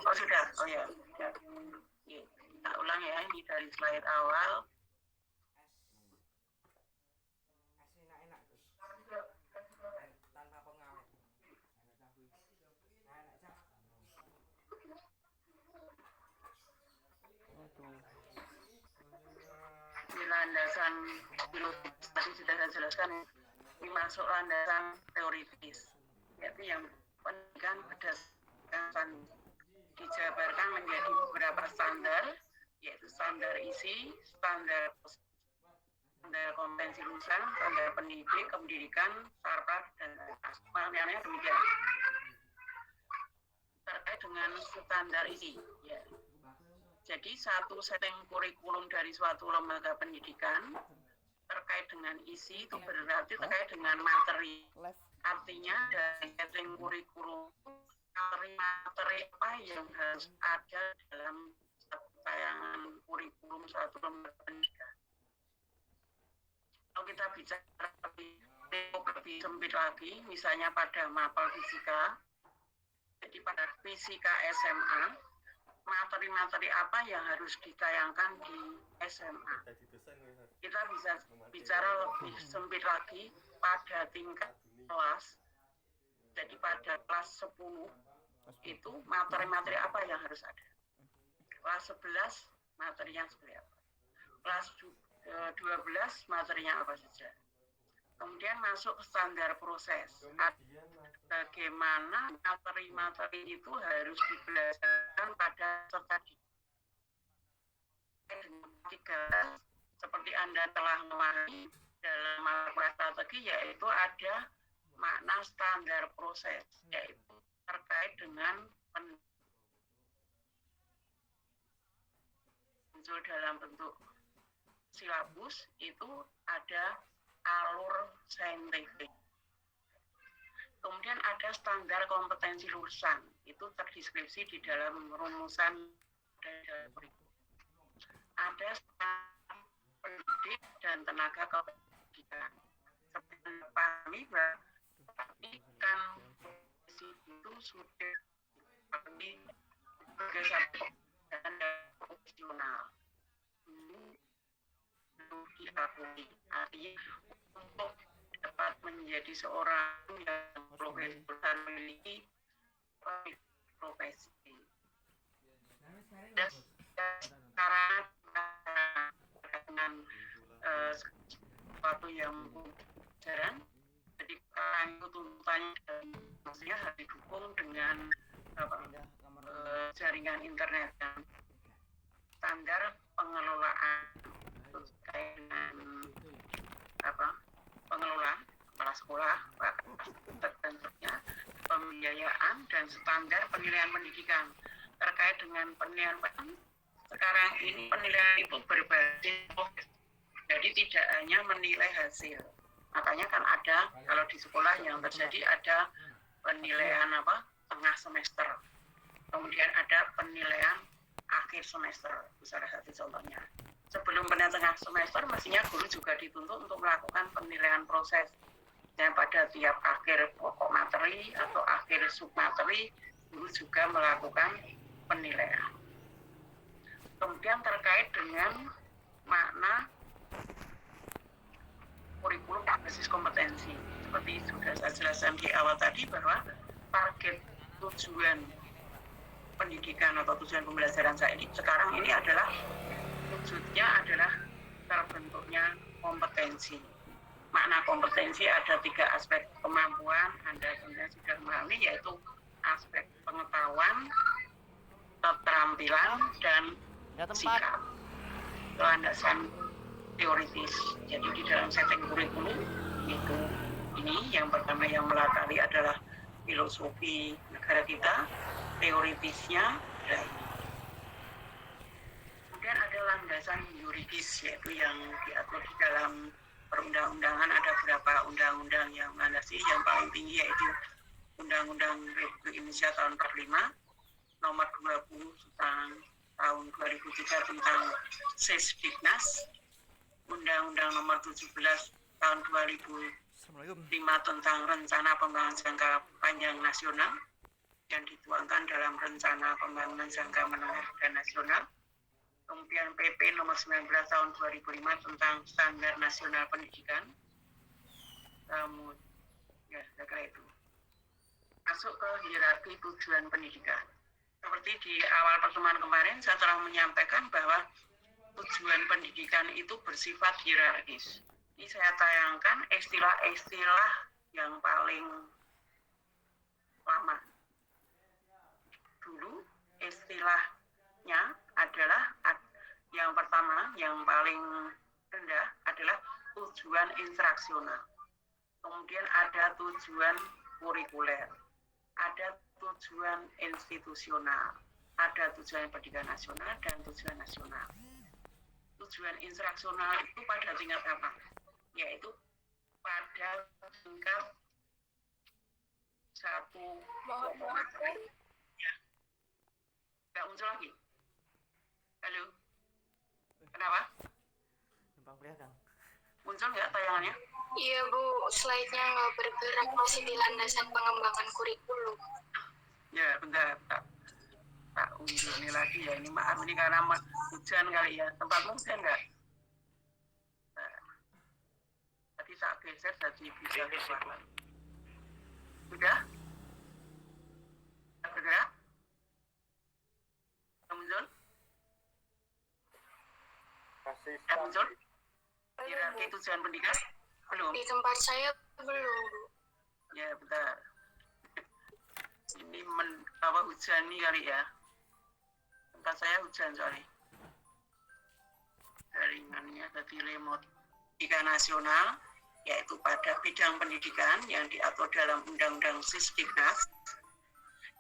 Oh sudah, oh ya. Kita ulang ya, ini dari slide awal. Di landasan filosofis tadi sudah saya jelaskan, ini masuk landasan teoritis, yaitu yang pendidikan berdasarkan dijabarkan menjadi beberapa standar, yaitu standar isi, standar kompetensi lulusan, standar pendidikan, sarpat, dan lain-lainnya demikian. Terkait dengan standar isi, ya. Jadi satu setting kurikulum dari suatu lembaga pendidikan terkait dengan isi itu berarti terkait dengan materi. Artinya dari setting kurikulum materi apa yang harus ada dalam tayangan kurikulum suatu lembaga pendidikan. Kalau kita bicara lebih sempit lagi, misalnya pada mapel fisika, jadi pada fisika SMA, materi-materi apa yang harus ditayangkan di SMA. Kita bisa bicara lebih sempit lagi pada tingkat kelas. Jadi pada kelas 10 itu materi-materi apa yang harus ada. Kelas 11 materinya seperti apa. Kelas 12 materinya apa saja. Kemudian masuk ke standar proses. Bagaimana materi-materi itu harus dibelajarkan pada peserta didik. Seperti Anda telah memahami dalam makna strategi, yaitu ada makna standar proses, yaitu terkait dengan muncul dalam bentuk silabus, itu ada alur saintifik. Kemudian ada standar kompetensi lulusan, itu terdeskripsi di dalam rumusan dan kurikulum. Ada standar pendidik dan tenaga kependidikan. Seperti kami perhatikan itu sudah sebagai satu dan profesional. Diakui, artinya untuk dapat menjadi seorang yang profesional memiliki profesi. Dan sekarang dengan sesuatu yang jarang, jadi sekarang itu tuntutannya maksudnya harus didukung dengan jaringan internet dan standar pengelolaan terkait dengan pengelola kepala sekolah, terbentuknya pembiayaan dan standar penilaian pendidikan. Terkait dengan penilaian sekarang ini penilaian itu berbasis, jadi tidak hanya menilai hasil. Makanya kan ada kalau di sekolah yang terjadi ada penilaian tengah semester, kemudian ada penilaian akhir semester, salah satu contohnya. Sebelum penilaian tengah semester, mestinya guru juga dituntut untuk melakukan penilaian proses. Dan pada tiap akhir pokok materi atau akhir submateri, guru juga melakukan penilaian. Kemudian terkait dengan makna kurikulum berbasis kompetensi. Seperti sudah saya jelaskan di awal tadi bahwa target tujuan pendidikan atau tujuan pembelajaran saya ini sekarang ini adalah wujudnya adalah terbentuknya kompetensi. Makna kompetensi ada 3 aspek kemampuan, Anda sudah memahami, yaitu aspek pengetahuan, keterampilan, dan sikap. Landasan teoritis. Jadi di dalam setting kurikulum itu ini yang pertama yang melatari adalah filosofi negara kita, teoritisnya adalah ini. Kemudian ada landasan yuridis, yaitu yang diatur di dalam perundang-undangan. Ada beberapa undang-undang yang melandasi, yang paling tinggi yaitu Undang-Undang Republik Indonesia tahun 45, nomor 20 tahun 2003 tentang Sesdiknas, Undang-Undang nomor 17 tahun 2005 tentang Rencana Pembangunan Jangka Panjang Nasional yang dituangkan dalam dalam rencana pembangunan jangka menengah dan nasional. Kemudian PP nomor 19 tahun 2005 tentang standar nasional pendidikan. Kemudian, ya, saya kira itu. Masuk ke hierarki tujuan pendidikan. Seperti di awal pertemuan kemarin, saya telah menyampaikan bahwa tujuan pendidikan itu bersifat hierarkis. Ini saya tayangkan istilah-istilah yang paling lama. Dulu istilahnya adalah yang pertama, yang paling rendah adalah tujuan instruksional. Kemudian ada tujuan kurikuler, ada tujuan institusional, ada tujuan pendidikan nasional dan tujuan nasional. Tujuan instruksional itu pada tingkat apa? Yaitu pada tingkat satu. Ya. Nggak muncul lagi. Halo. Kenapa? Gampang kelihatan. Muncul nggak tayangannya? Iya Bu, slide-nya nggak bergerak, masih di landasan pengembangan kurikulum. Ya, bentar. Tak undur ini lagi ya. Ini maaf, ini karena hujan kali ya. Tempatmu hujan nggak? Nah, tadi tak geser jadi bisa keluar. Sudah? Bergerak? Muncul? Muncul? Hierarki tujuan pendidikan? Belum? Di tempat saya belum Bu. Ya, bentar. Ini hujan nih kali ya. Tempat saya hujan soalnya. Jaringannya tadi remote. Pendidikan nasional, yaitu pada bidang pendidikan yang diatur dalam Undang-Undang Sisdiknas.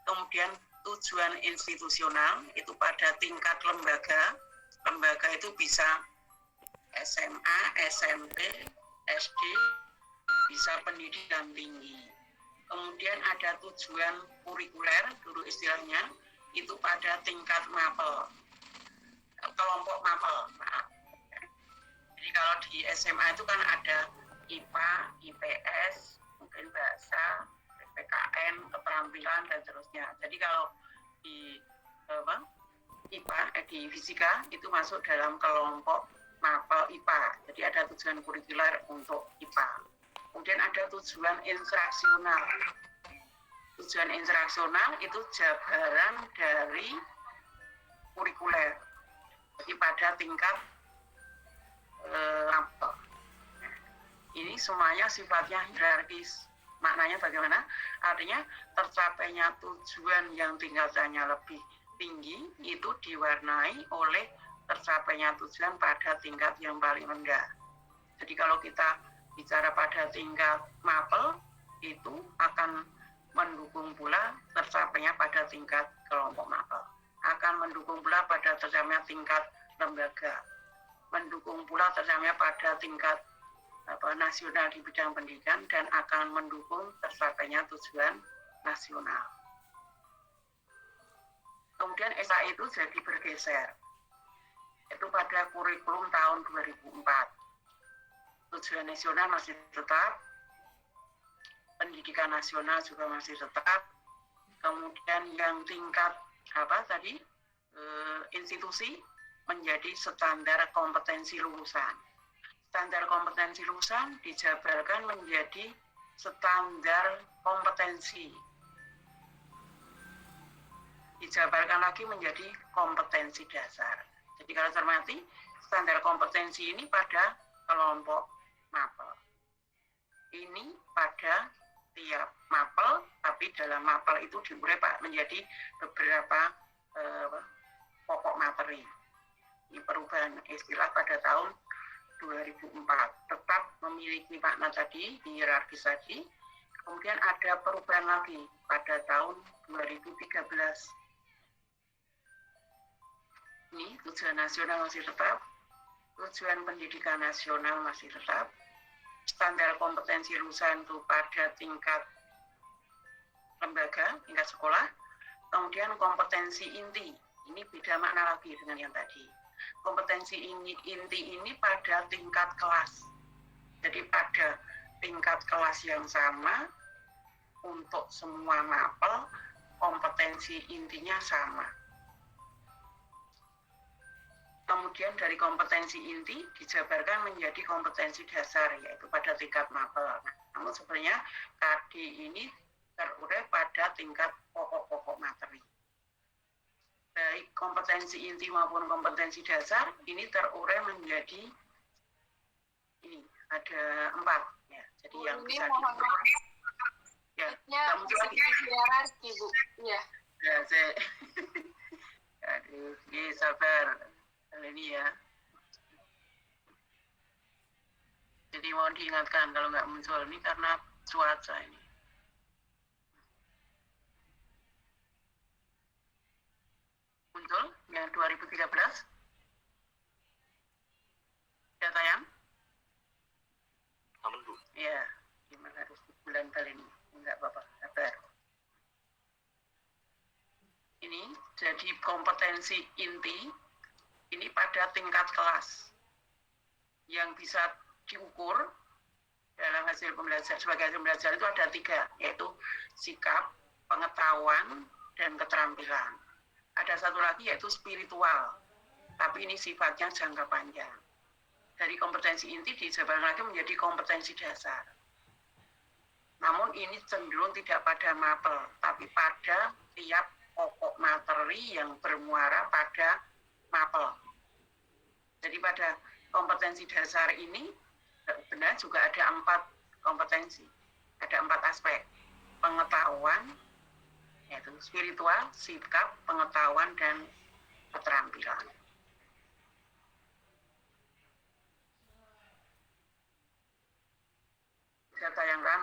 Kemudian tujuan institusional itu pada tingkat lembaga. Lembaga itu bisa SMA, SMP, SD, bisa pendidikan tinggi. Kemudian ada tujuan kurikuler, dulu istilahnya, itu pada tingkat mapel, kelompok mapel. Nah, jadi kalau di SMA itu kan ada IPA, IPS, mungkin bahasa, PKN, keterampilan, dan seterusnya. Jadi kalau di IPA, di fisika, itu masuk dalam kelompok mapel IPA. Jadi ada tujuan kurikuler untuk IPA. Kemudian ada tujuan instruksional. Tujuan instruksional itu jabaran dari kurikuler. Jadi pada tingkat mapel. Ini semuanya sifatnya hierarkis. Maknanya bagaimana? Artinya tercapainya tujuan yang tingkatannya lebih tinggi itu diwarnai oleh tercapainya tujuan pada tingkat yang paling rendah. Jadi kalau kita bicara pada tingkat mapel, itu akan mendukung pula tercapainya pada tingkat kelompok mapel. Akan mendukung pula pada tercapainya tingkat lembaga. Mendukung pula tercapainya pada tingkat nasional di bidang pendidikan dan akan mendukung tercapainya tujuan nasional. Kemudian SA itu jadi bergeser. Itu pada kurikulum tahun 2004. Tujuan nasional masih tetap, pendidikan nasional juga masih tetap. Kemudian yang tingkat institusi menjadi standar kompetensi lulusan. Standar kompetensi lulusan dijabarkan menjadi standar kompetensi. Dijabarkan lagi menjadi kompetensi dasar. Jadi kalau cermati, standar kompetensi ini pada kelompok mapel. Ini pada tiap mapel, tapi dalam mapel itu diurai menjadi beberapa pokok materi. Ini perubahan istilah pada tahun 2004. Tetap memiliki makna tadi, hierarkis tadi. Kemudian ada perubahan lagi pada tahun 2013. Ini tujuan nasional masih tetap, tujuan pendidikan nasional masih tetap, standar kompetensi lulusan itu pada tingkat lembaga, tingkat sekolah, kemudian kompetensi inti, ini beda makna lagi dengan yang tadi. Kompetensi inti ini pada tingkat kelas, jadi pada tingkat kelas yang sama untuk semua mapel, kompetensi intinya sama. Kemudian dari kompetensi inti dijabarkan menjadi kompetensi dasar, yaitu pada tingkat mapel. Namun sebenarnya KD ini terurai pada tingkat pokok-pokok materi. Baik kompetensi inti maupun kompetensi dasar ini terurai menjadi ini ada 4 ya. Jadi yang bisa diukur ya. Kamu coba hierarki Bu. Ya. Ya, aduh, sabar. Ini ya. Jadi mohon diingatkan kalau nggak muncul ini karena cuaca ini. Muncul yang 2013. Sudah tayang? Aman Bu. Ya, gimana harus bulan kali ini? Enggak apa-apa, sabar. Ini jadi kompetensi inti ini pada tingkat kelas yang bisa diukur dalam hasil pembelajaran. Sebagai hasil pembelajaran itu ada 3, yaitu sikap, pengetahuan, dan keterampilan. Ada satu lagi yaitu spiritual, tapi ini sifatnya jangka panjang. Dari kompetensi inti dijabarkan lagi menjadi kompetensi dasar. Namun ini cenderung tidak pada mapel, tapi pada tiap pokok materi yang bermuara pada mapel. Jadi pada kompetensi dasar ini benar juga ada 4 kompetensi, ada 4 aspek: pengetahuan, yaitu spiritual, sikap, pengetahuan, dan keterampilan. Saya tayangkan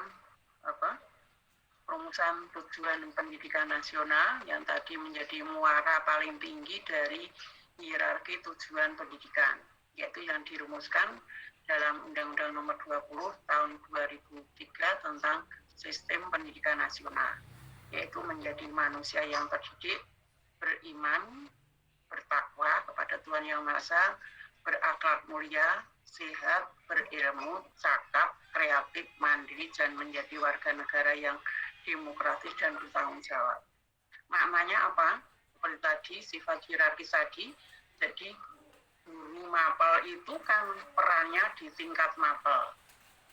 rumusan tujuan pendidikan nasional yang tadi menjadi muara paling tinggi dari hierarki tujuan pendidikan, yaitu yang dirumuskan dalam Undang-Undang Nomor 20 Tahun 2003 tentang Sistem Pendidikan Nasional, yaitu menjadi manusia yang terdidik, beriman, bertakwa kepada Tuhan Yang Maha Esa, berakhlak mulia, sehat, berilmu, cakap, kreatif, mandiri, dan menjadi warga negara yang demokratis dan bertanggung jawab. Maknanya apa? Seperti tadi, sifat hierarkis tadi, jadi guru mapel itu kan perannya di tingkat mapel.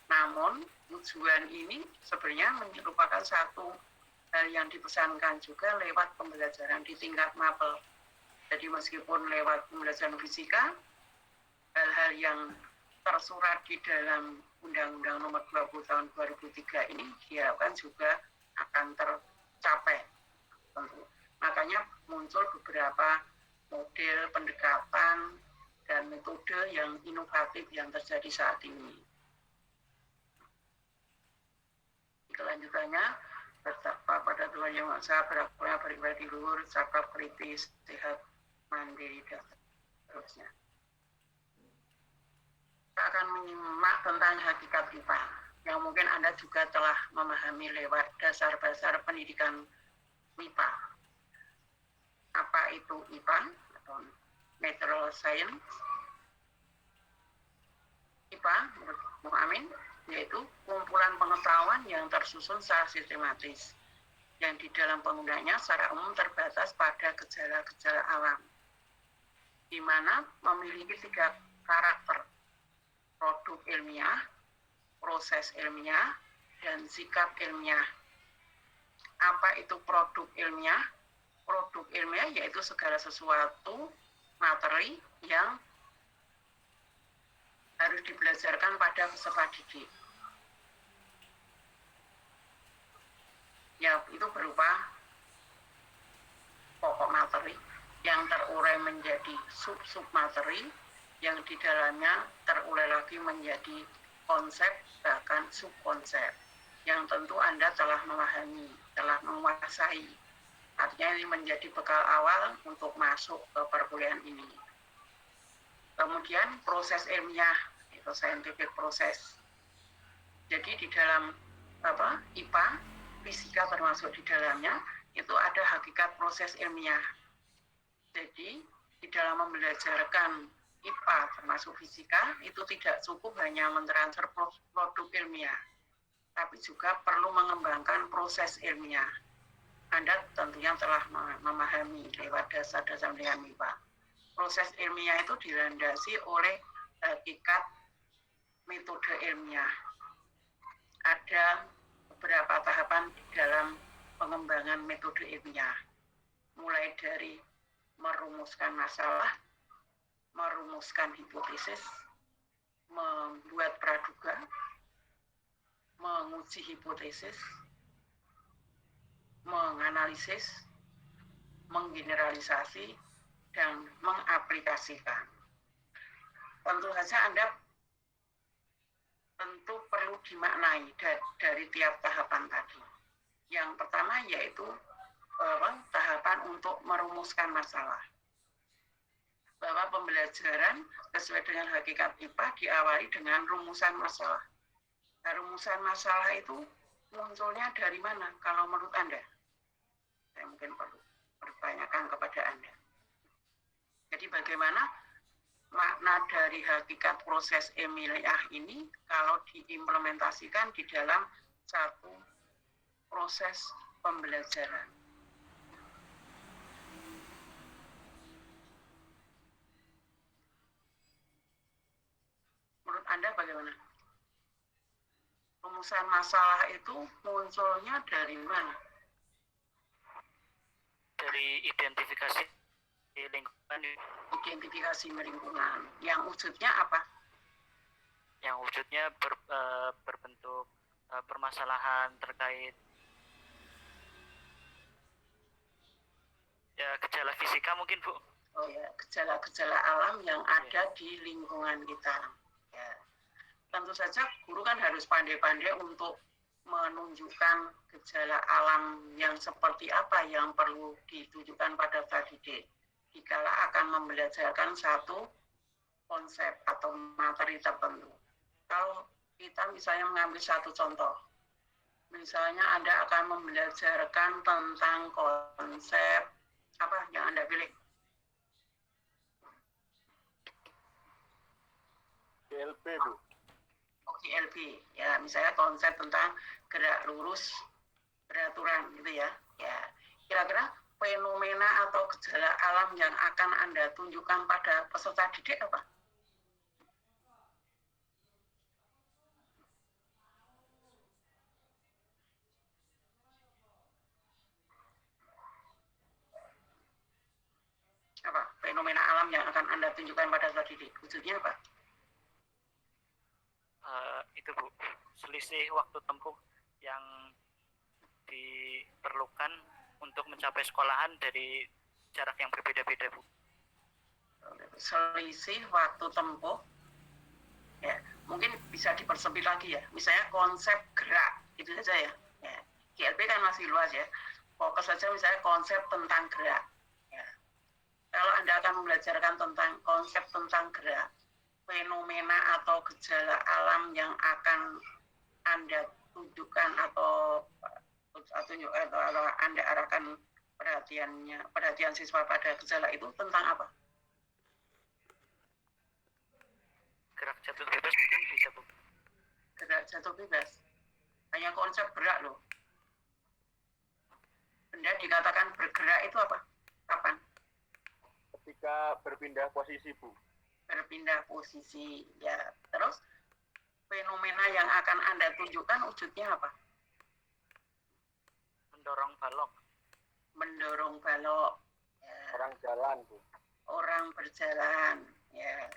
Namun, tujuan ini sebenarnya merupakan satu hal yang dipesankan juga lewat pembelajaran di tingkat mapel. Jadi meskipun lewat pembelajaran fisika, hal-hal yang tersurat di dalam Undang-Undang Nomor 20 Tahun 2003 ini diharapkan juga akan tercapai. Makanya muncul beberapa model pendekatan dan metode yang inovatif yang terjadi saat ini. Kelanjutannya, bertakwa pada Tuhan Yang Maha Esa, berakhlak beribadah di luhur, cakap, kritis, sehat, mandiri, dan seterusnya. Kita akan menyimak tentang hakikat IPA yang mungkin Anda juga telah memahami lewat dasar-dasar pendidikan MIPA. Apa itu IPA atau Natural Science? IPA menurut Bung Amin yaitu kumpulan pengetahuan yang tersusun secara sistematis, yang di dalam penggunaannya secara umum terbatas pada gejala-gejala alam, di mana memiliki 3 karakter: produk ilmiah, proses ilmiah, dan sikap ilmiah. Apa itu produk ilmiah? Produk ilmiah yaitu segala sesuatu materi yang harus dibelajarkan pada peserta didik. Ya, itu berupa pokok materi yang terurai menjadi sub-sub materi yang di dalamnya terurai lagi menjadi konsep bahkan subkonsep yang tentu Anda telah memahami, telah menguasai. Artinya ini menjadi bekal awal untuk masuk ke perkuliahan ini. Kemudian proses ilmiah, itu scientific process. Jadi di dalam IPA, fisika termasuk di dalamnya, itu ada hakikat proses ilmiah. Jadi di dalam membelajarkan IPA termasuk fisika, itu tidak cukup hanya mentransfer produk ilmiah, tapi juga perlu mengembangkan proses ilmiah. Anda tentunya telah memahami lewat dasar-dasar pendidikan MIPA. Proses ilmiah itu dilandasi oleh hakikat metode ilmiah. Ada beberapa tahapan dalam pengembangan metode ilmiah, mulai dari merumuskan masalah, merumuskan hipotesis, membuat praduga, menguji hipotesis, menganalisis, menggeneralisasi, dan mengaplikasikan. Tentu saja Anda tentu perlu dimaknai dari tiap tahapan tadi. Yang pertama yaitu tahapan untuk merumuskan masalah. Bahwa pembelajaran sesuai dengan hakikat IPA diawali dengan rumusan masalah. Nah, rumusan masalah itu munculnya dari mana kalau menurut Anda? Saya mungkin perlu bertanyakan kepada Anda. Jadi bagaimana makna dari hakikat proses ilmiah ini kalau diimplementasikan di dalam satu proses pembelajaran? Menurut Anda bagaimana? Rumusan masalah itu munculnya dari mana? Dari identifikasi lingkungan. Identifikasi lingkungan. Yang wujudnya apa? Yang wujudnya berbentuk permasalahan terkait ya gejala fisika mungkin, Bu. Oh ya, gejala-gejala alam yang ada di lingkungan kita. Ya. Tentu saja guru kan harus pandai-pandai untuk menunjukkan gejala alam yang seperti apa yang perlu ditujukan pada didik. Dikala akan membelajarkan satu konsep atau materi tertentu. Kalau kita misalnya mengambil satu contoh, misalnya Anda akan membelajarkan tentang konsep apa yang Anda pilih? GLB, Bu. GLB, ya misalnya konsep tentang gerak lurus beraturan gitu ya. Ya, kira-kira fenomena atau gejala alam yang akan Anda tunjukkan pada peserta didik apa? Apa? Fenomena alam yang akan Anda tunjukkan pada peserta didik. Wujudnya apa? Itu, Bu, selisih waktu tempuh yang diperlukan untuk mencapai sekolahan dari jarak yang berbeda-beda, Bu. Selisih waktu tempuh, ya mungkin bisa dipersempit lagi ya. Misalnya konsep gerak, itu saja ya. Ya. GLB kan masih luas ya. Fokus saja misalnya konsep tentang gerak. Ya. Kalau Anda akan belajarkan tentang konsep tentang gerak, fenomena atau gejala alam yang akan Anda tunjukkan atau Anda arahkan perhatian siswa pada gejala itu tentang apa? Gerak jatuh bebas mungkin bisa, Bu. Gerak jatuh bebas. Hanya konsep gerak loh. Benda dikatakan bergerak itu apa? Kapan? Ketika berpindah posisi, Bu. Berpindah posisi, ya. Terus fenomena yang akan Anda tunjukkan wujudnya apa? Mendorong balok. Mendorong balok. Ya. Orang jalan, Bu. Orang berjalan, ya.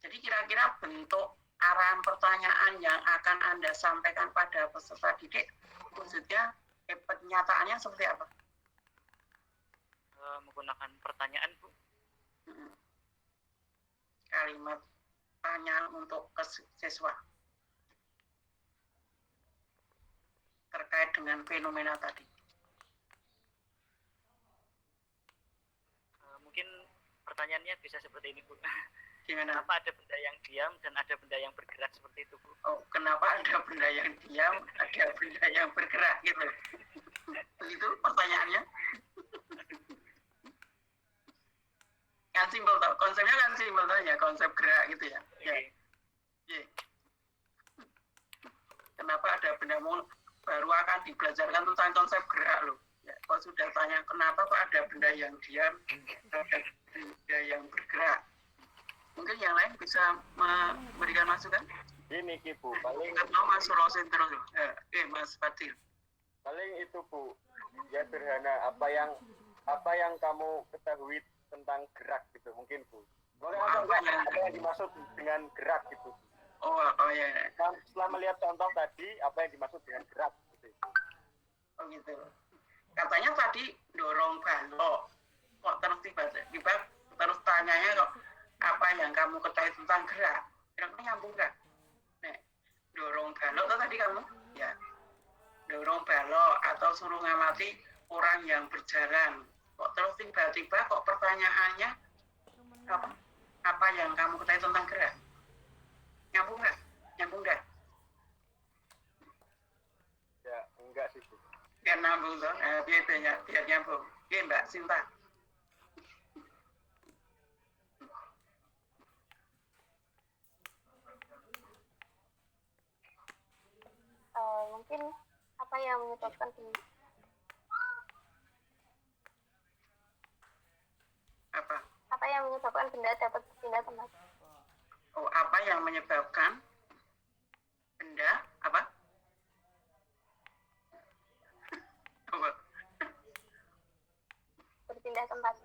Jadi kira-kira bentuk arahan pertanyaan yang akan Anda sampaikan pada peserta didik wujudnya penyataannya seperti apa? Menggunakan pertanyaan, Bu. Kalimat pertanyaan untuk siswa terkait dengan fenomena tadi. Mungkin pertanyaannya bisa seperti ini, Bu. Gimana? Kenapa ada benda yang diam dan ada benda yang bergerak seperti itu, Bu? Oh, kenapa ada benda yang diam, ada benda yang bergerak gitu? Begitu pertanyaannya? Kan simpel toh, konsepnya kan simpel toh ya, konsep gerak gitu ya. Ya. Ya. Kenapa ada benda baru akan dibelajarkan tentang konsep gerak loh? Ya. Kok sudah tanya kenapa kok ada benda yang diam, ada benda yang bergerak. Mungkin yang lain bisa memberikan masukan? Ini Ki Bu, paling Atau Mas Rosin terus? Mas Fadil. paling itu Bu, ya sederhana. Apa yang kamu ketahui tentang gerak gitu mungkin Bu. Boleh apa yang dimaksud dengan gerak gitu. Oh, apa ya? Setelah melihat contoh tadi, apa yang dimaksud dengan gerak gitu. Oh gitu. Katanya tadi dorong balok. Kok terus tiba-tiba terus tanyanya kok apa yang kamu ketahui tentang gerak? Kira-kira nyambung nggak? Nek, dorong balok tuh tadi kamu? Ya. Dorong balok atau suruh ngamati orang yang berjalan. Kok terus tiba-tiba kok pertanyaannya apa yang kamu ketahui tentang gerak? Nyambung nggak? Nyambung nggak? Ya, enggak sih Bu. Biar nyambung dong, biar nyambung. Iya Mbak Sinta. Mungkin apa yang menyebabkan benda dapat berpindah tempat? Oh, apa yang menyebabkan benda apa? Berpindah tempat.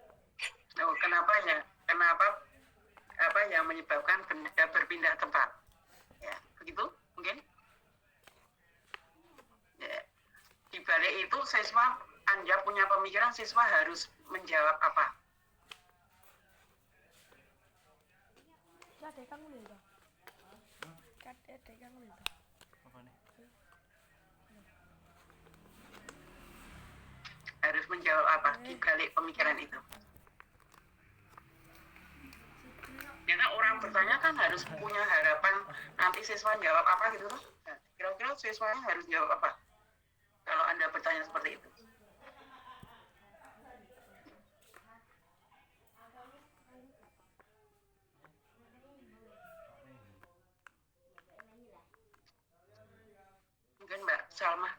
Oh, kenapa ya? Kenapa apa yang menyebabkan benda berpindah tempat? Ya, begitu mungkin? Ya. Di balik itu siswa Anda punya pemikiran siswa harus menjawab apa? Harus menjawab apa di balik pemikiran itu? Karena orang bertanya kan harus punya harapan nanti siswa jawab apa gitu loh. Nah, kira-kira siswanya harus jawab apa? Kalau Anda bertanya seperti itu. Mungkin Mbak Salma.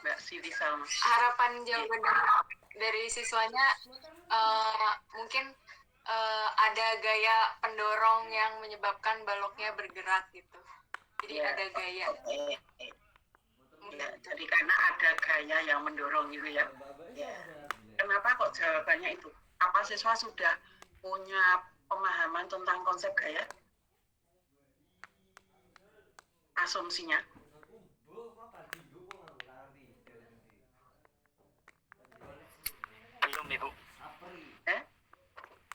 Mbak Siti Salma. Harapan jawaban dari siswanya mungkin ada gaya pendorong yang menyebabkan baloknya bergerak gitu. Jadi Ya. ada gaya. Ya, jadi karena ada gaya yang mendorong gitu ya. Ya. Kenapa kok jawabannya itu? Apa siswa sudah punya pemahaman tentang konsep gaya? Asumsinya. Belum Ibu.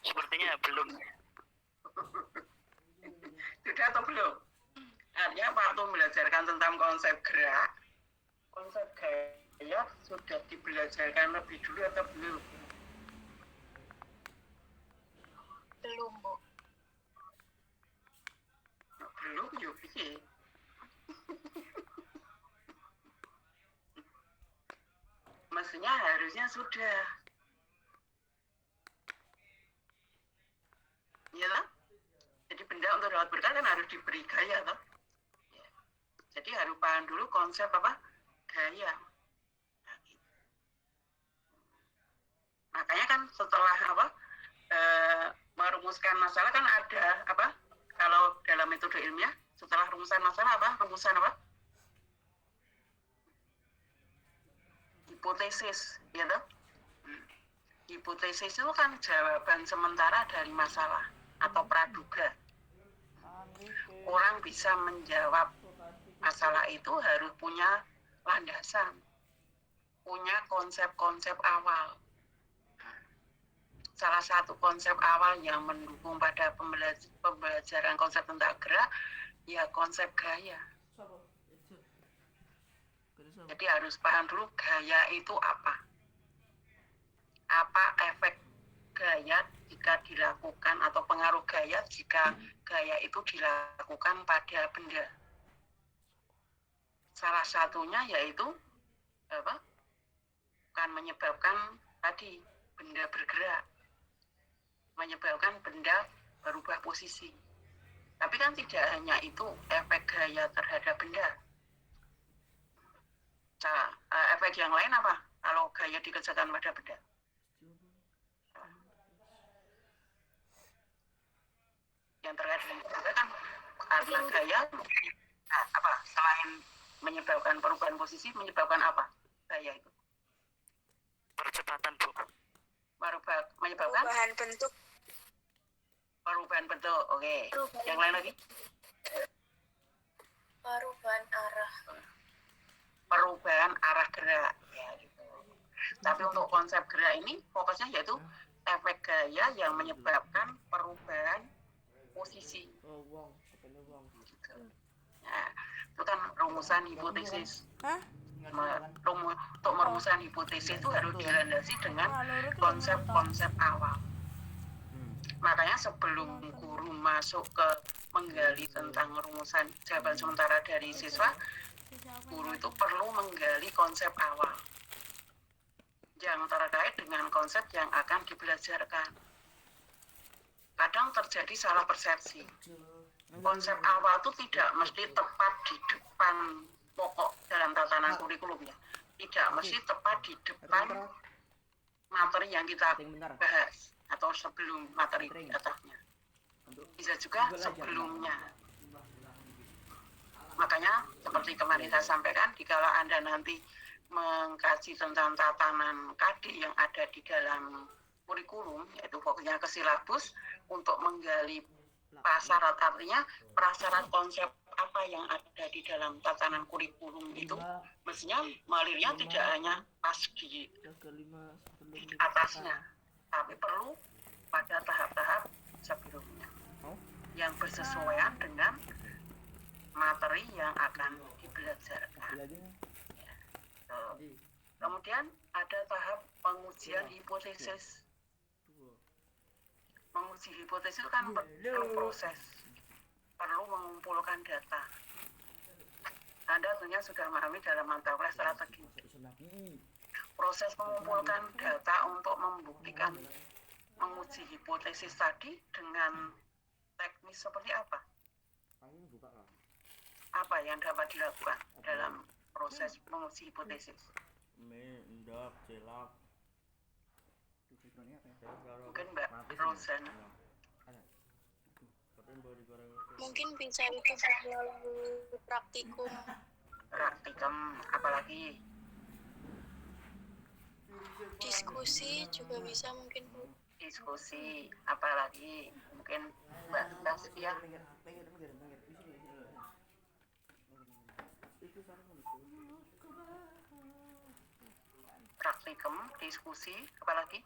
Sepertinya belum. Sudah atau belum? Artinya waktu belajarkan tentang konsep gerak, konsep gaya sudah dibelajarkan lebih dulu atau belum? Belum, Bu. Belum, yuk piye? Mestinya harusnya sudah. Iya lah. Jadi benda untuk dapat berkah kan harus diberi gaya toh. Ya. Jadi harus paham dulu konsep apa? Gaya. Nah, gitu. Makanya kan setelah apa? Merumuskan masalah kan ada apa? Kalau dalam metode ilmiah setelah rumusan masalah apa? Rumusan apa? Hipotesis, ya toh? Hipotesis itu kan jawaban sementara dari masalah atau praduga. Orang bisa menjawab masalah itu harus punya landasan, punya konsep-konsep awal. Salah satu konsep awal yang mendukung pada pembelajaran konsep tentang gerak, ya konsep gaya. Jadi harus paham dulu gaya itu apa. Apa efek gaya jika dilakukan atau pengaruh gaya jika gaya itu dilakukan pada benda. Salah satunya yaitu apa? Bukan menyebabkan tadi benda bergerak, menyebabkan benda berubah posisi. Tapi kan tidak hanya itu efek gaya terhadap benda. Efek yang lain apa kalau gaya dikerjakan pada benda? Yang terkait dengan benda kan karena gaya apa selain menyebabkan perubahan posisi menyebabkan apa gaya itu? Percepatan, Bu. Menyebabkan Perubahan bentuk. perubahan bentuk. Oke. Yang lain lagi? Perubahan arah. Perubahan arah gerak ya gitu. Tapi untuk konsep gerak ini fokusnya yaitu efek gaya yang menyebabkan perubahan posisi. Oh, wong, sepele wong. Gitu. Nah, itu kan rumusan hipotesis. Untuk merumuskan hipotesis itu harus dilandasi dengan konsep-konsep awal. Makanya sebelum guru masuk ke menggali tentang rumusan jawaban sementara dari siswa, guru itu perlu menggali konsep awal yang terkait dengan konsep yang akan dibelajarkan. Kadang terjadi salah persepsi. Konsep awal itu tidak mesti tepat di depan pokok dalam tatanan kurikulum ya. Tidak mesti tepat di depan materi yang kita bahas atau sebelum materi di atasnya. Bisa juga sebelumnya. Makanya seperti kemarin saya sampaikan, jika Anda nanti mengkaji tentang tatanan KD yang ada di dalam kurikulum, yaitu fokusnya ke silabus untuk menggali prasyarat, artinya prasyarat konsep apa yang ada di dalam tatanan kurikulum itu mestinya malirnya tidak hanya pas di atasnya, tapi perlu pada tahap-tahap sebelumnya yang bersesuaian dengan materi yang akan dibelajarkan. Ya. Kemudian ada tahap pengujian hipotesis. Menguji hipotesis itu kan perlu proses, perlu mengumpulkan data. Anda tentunya sudah memahami dalam mata kuliah strategi. Proses mengumpulkan data untuk membuktikan menguji hipotesis tadi dengan teknis seperti apa? Apa yang dapat dilakukan dalam proses menguji hipotesis? Mungkin Mbak Rosen. Mungkin bisa itu melalui praktikum. Praktikum apalagi? Diskusi juga bisa mungkin, Bu. Diskusi apalagi? Mungkin Mbak Taskia. Praktikum, diskusi, apalagi?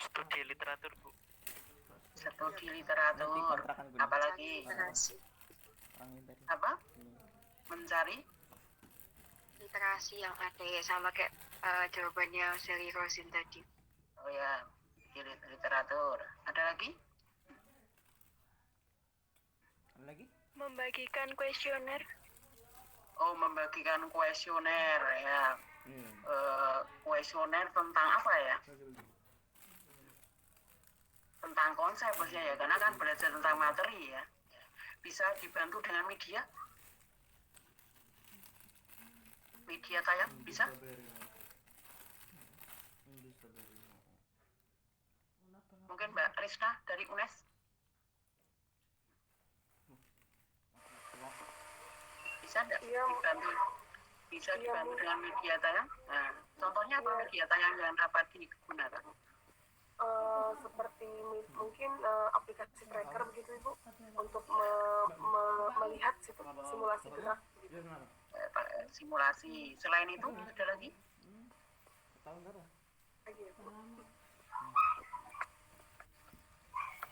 Studi literatur, Bu. Studi literatur, apalagi? Apa? Mencari Literasi yang ada ya, sama kayak jawabannya Sally Rosin tadi. oh ya, literatur. Ada lagi? Membagikan kuesioner. Oh, membagikan kuesioner ya. Kuesioner tentang apa ya? Tentang konsep maksudnya ya, karena kan belajar tentang materi ya. Bisa dibantu dengan media tayang, bisa? Mungkin Mbak Rizna dari UNES. Bisa enggak dibantu? Bisa dibantu dengan media tayang? Nah, contohnya apa media tayang yang dapat digunakan? Seperti mungkin aplikasi tracker begitu Ibu, untuk melihat simulasi gerak. Simulasi. Selain itu ada lagi?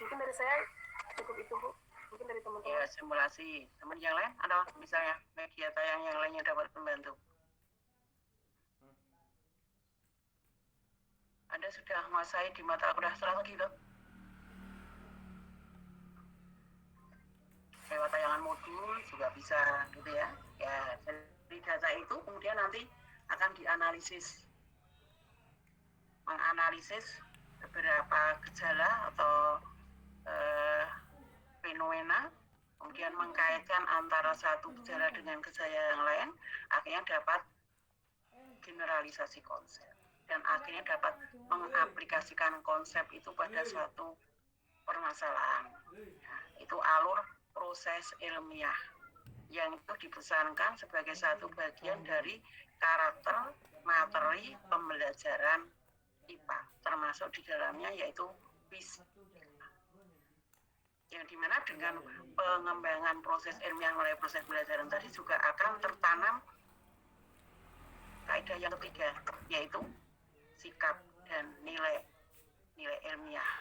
Mungkin dari saya cukup itu Bu. Mungkin dari teman-teman. Ya, simulasi. Teman yang lain ada misalnya media tayang yang lainnya dapat membantu. Anda sudah menguasai di mata kuliah strategi loh. Lewat tayangan modul juga bisa gitu ya. Ya, dari data itu kemudian nanti akan dianalisis. Menganalisis beberapa gejala atau fenomena kemudian mengkaitkan antara satu gejala dengan gejala yang lain, akhirnya dapat generalisasi konsep dan akhirnya dapat mengaplikasikan konsep itu pada suatu permasalahan. Nah, itu alur proses ilmiah yang itu dipesankan sebagai satu bagian dari karakter materi pembelajaran IPA, termasuk di dalamnya yaitu fisika. Yang dimana dengan pengembangan proses ilmiah melalui proses pembelajaran tadi juga akan tertanam kaidah yang ketiga, yaitu sikap dan nilai ilmiah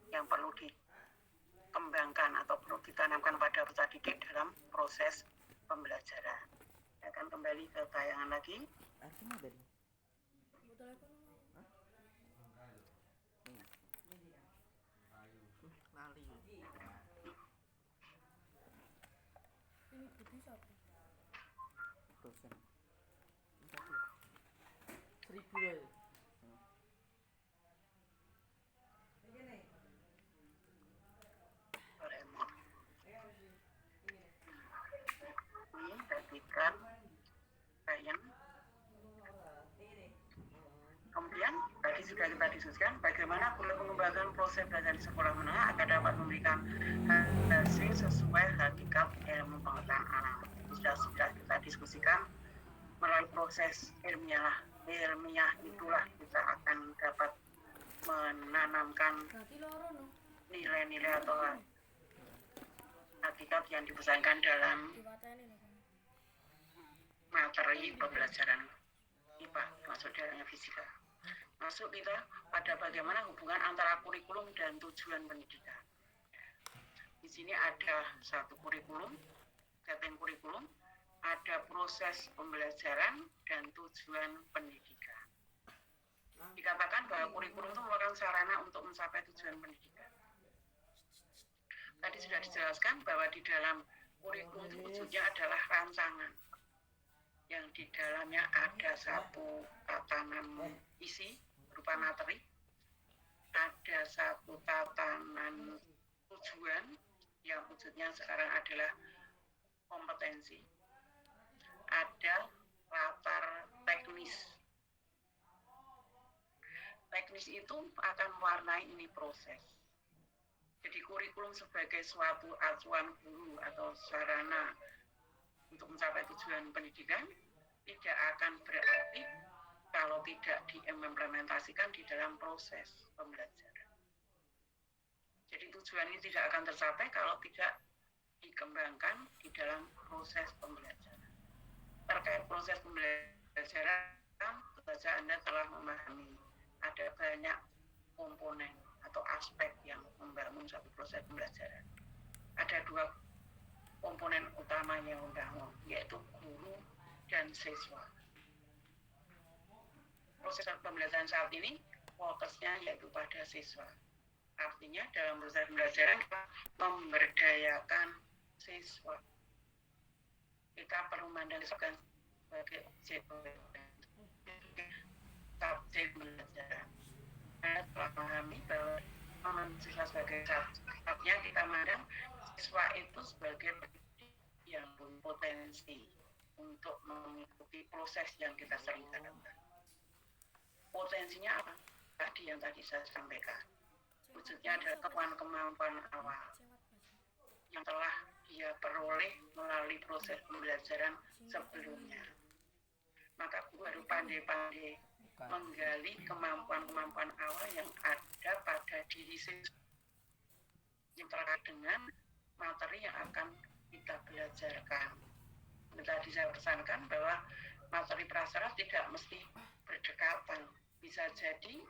yang perlu dikembangkan atau perlu ditanamkan pada peserta didik dalam proses pembelajaran. Saya akan kembali ke tayangan lagi. Artinya tadi. Lali. Dosen. Satu. 1000 ya. Doraemon. Ini bagikan kain. Kemudian tadi sudah kita diskusikan bagaimana perlu mengembangkan proses belajar di sekolah menengah agar dapat memberikan hasil sesuai hakikat ilmu pengetahuan anak. Sudah kita diskusikan melalui proses ilmiah itulah kita akan dapat menanamkan nilai-nilai atau hakikat yang dipesankan dalam materi pembelajaran IPA, masuk dalamnya fisika. Masuk kita pada bagaimana hubungan antara kurikulum dan tujuan pendidikan. Di sini ada satu kurikulum, setting kurikulum, ada proses pembelajaran dan tujuan pendidikan. Dikatakan bahwa kurikulum itu merupakan sarana untuk mencapai tujuan pendidikan. Tadi sudah dijelaskan bahwa di dalam kurikulum itu wujudnya adalah rancangan yang di dalamnya ada satu tatanan isi berupa materi, ada satu tatanan tujuan yang wujudnya sekarang adalah kompetensi, ada latar teknis. Teknis itu akan mewarnai ini proses. Jadi kurikulum sebagai suatu acuan guru atau sarana untuk mencapai tujuan pendidikan tidak akan berarti kalau tidak diimplementasikan di dalam proses pembelajaran. Jadi tujuan ini tidak akan tercapai kalau tidak dikembangkan di dalam proses pembelajaran. Terkait proses pembelajaran, saja Anda telah memahami ada banyak komponen atau aspek yang membangun satu proses pembelajaran. Ada dua komponen utama yang membangun, yaitu guru dan siswa. Proses pembelajaran saat ini fokusnya yaitu pada siswa. Artinya dalam proses pembelajaran kita memberdayakan siswa. Kita perlu memandang sebagai subjek pembelajaran. Kita telah memahami bahwa siswa sebagai subjeknya kita memandang siswa itu sebagai yang berpotensi untuk mengikuti proses yang kita sering tanamkan. Potensinya apa? Yang tadi saya sampaikan. Wujudnya adalah kemampuan awal yang telah dia peroleh melalui proses pembelajaran sebelumnya. Maka guru harus pandai-pandai menggali kemampuan-kemampuan awal yang ada pada diri siswa yang terkait dengan materi yang akan kita belajarkan. Tadi saya pesankan bahwa materi prasyarat tidak mesti berdekatan, bisa jadi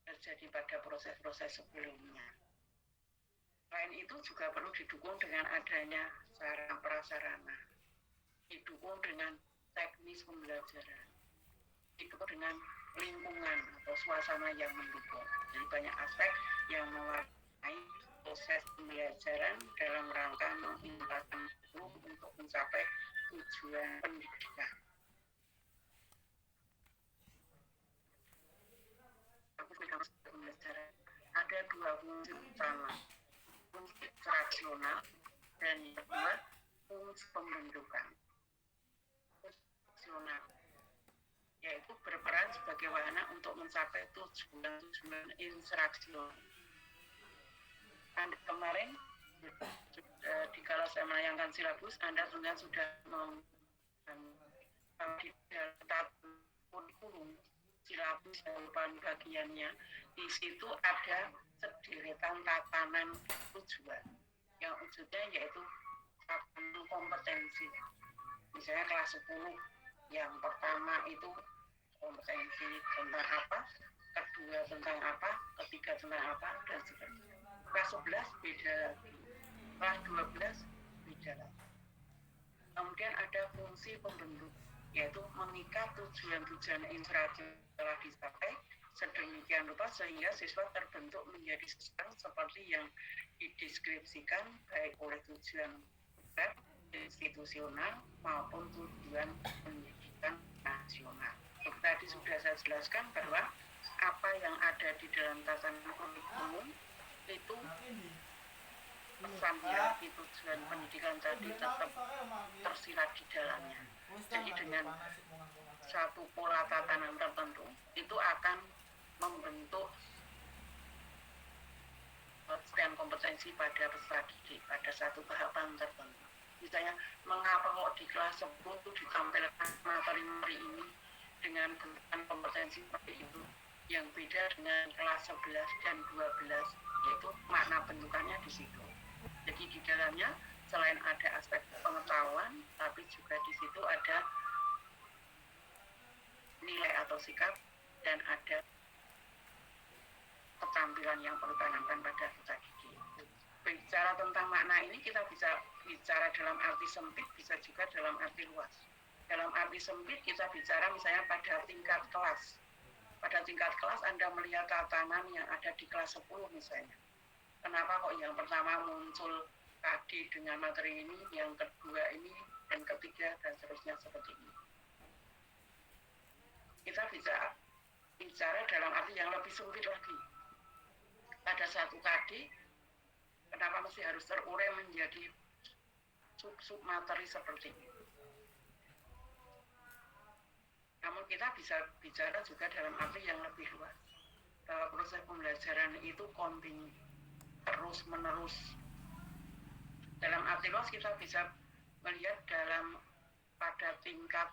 terjadi pada proses-proses sebelumnya. Selain itu juga perlu didukung dengan adanya sarana prasarana, didukung dengan teknis pembelajaran, didukung dengan lingkungan atau suasana yang mendukung. Jadi banyak aspek yang mewarnai proses pembelajaran dalam rangka mengimplementasikan guru untuk mencapai tujuan pendidikan. Pembelajaran ada dua fungsi utama, fungsi instruksional Dan yang kedua, fungsi pembentukan fungsional, yaitu berperan sebagai wahana untuk mencapai tujuan-tujuan instruksional. Anda kemarin dikala saya menayangkan silabus, Anda sebenarnya sudah di dalam kurikulum silabus dan bagiannya, di situ ada sederetan tatanan tujuan yang wujudnya yaitu tatanan kompetensi. Misalnya kelas 10 yang pertama itu kompetensi tentang apa, kedua tentang apa, ketiga tentang apa, dan seterusnya. Kelas 11 beda lagi, kelas 12 beda lagi. Kemudian ada fungsi pembentuk, yaitu mengikat tujuan-tujuan instruksional telah dicapai sedemikian rupa sehingga siswa terbentuk menjadi seseorang seperti yang dideskripsikan baik oleh tujuan institusional maupun tujuan pendidikan nasional. Tadi sudah saya jelaskan bahwa apa yang ada di dalam tatanan kurikulum itu pesan hierarki tujuan pendidikan tadi tetap tersirat di dalamnya. Jadi dengan satu pola tatanan tertentu itu akan membentuk dan kompetensi pada peserta didik pada satu tahapan tertentu. Misalnya, mengapa kok di kelas 10 itu ditampilkan materi-materi ini dengan bentukan kompetensi seperti itu yang beda dengan kelas 11 dan 12, yaitu makna bentukannya di situ. Jadi di dalamnya selain ada aspek pengetahuan, tapi juga di situ ada nilai atau sikap dan ada keterampilan yang perlu ditanamkan pada peserta didik. Bicara tentang makna ini kita bisa bicara dalam arti sempit, bisa juga dalam arti luas. Dalam arti sempit kita bicara misalnya pada tingkat kelas. Pada tingkat kelas Anda melihat tatanan yang ada di kelas 10 misalnya. Kenapa kok yang pertama muncul tadi dengan materi ini, yang kedua ini, dan ketiga, dan seterusnya seperti ini. Kita bisa bicara dalam arti yang lebih sempit lagi. Pada satu tadi, kenapa mesti harus terurai menjadi sub-sub materi seperti ini? Namun kita bisa bicara juga dalam arti yang lebih luas. Bahwa proses pembelajaran itu kontinu, terus-menerus. Dalam arti luas kita bisa melihat pada tingkat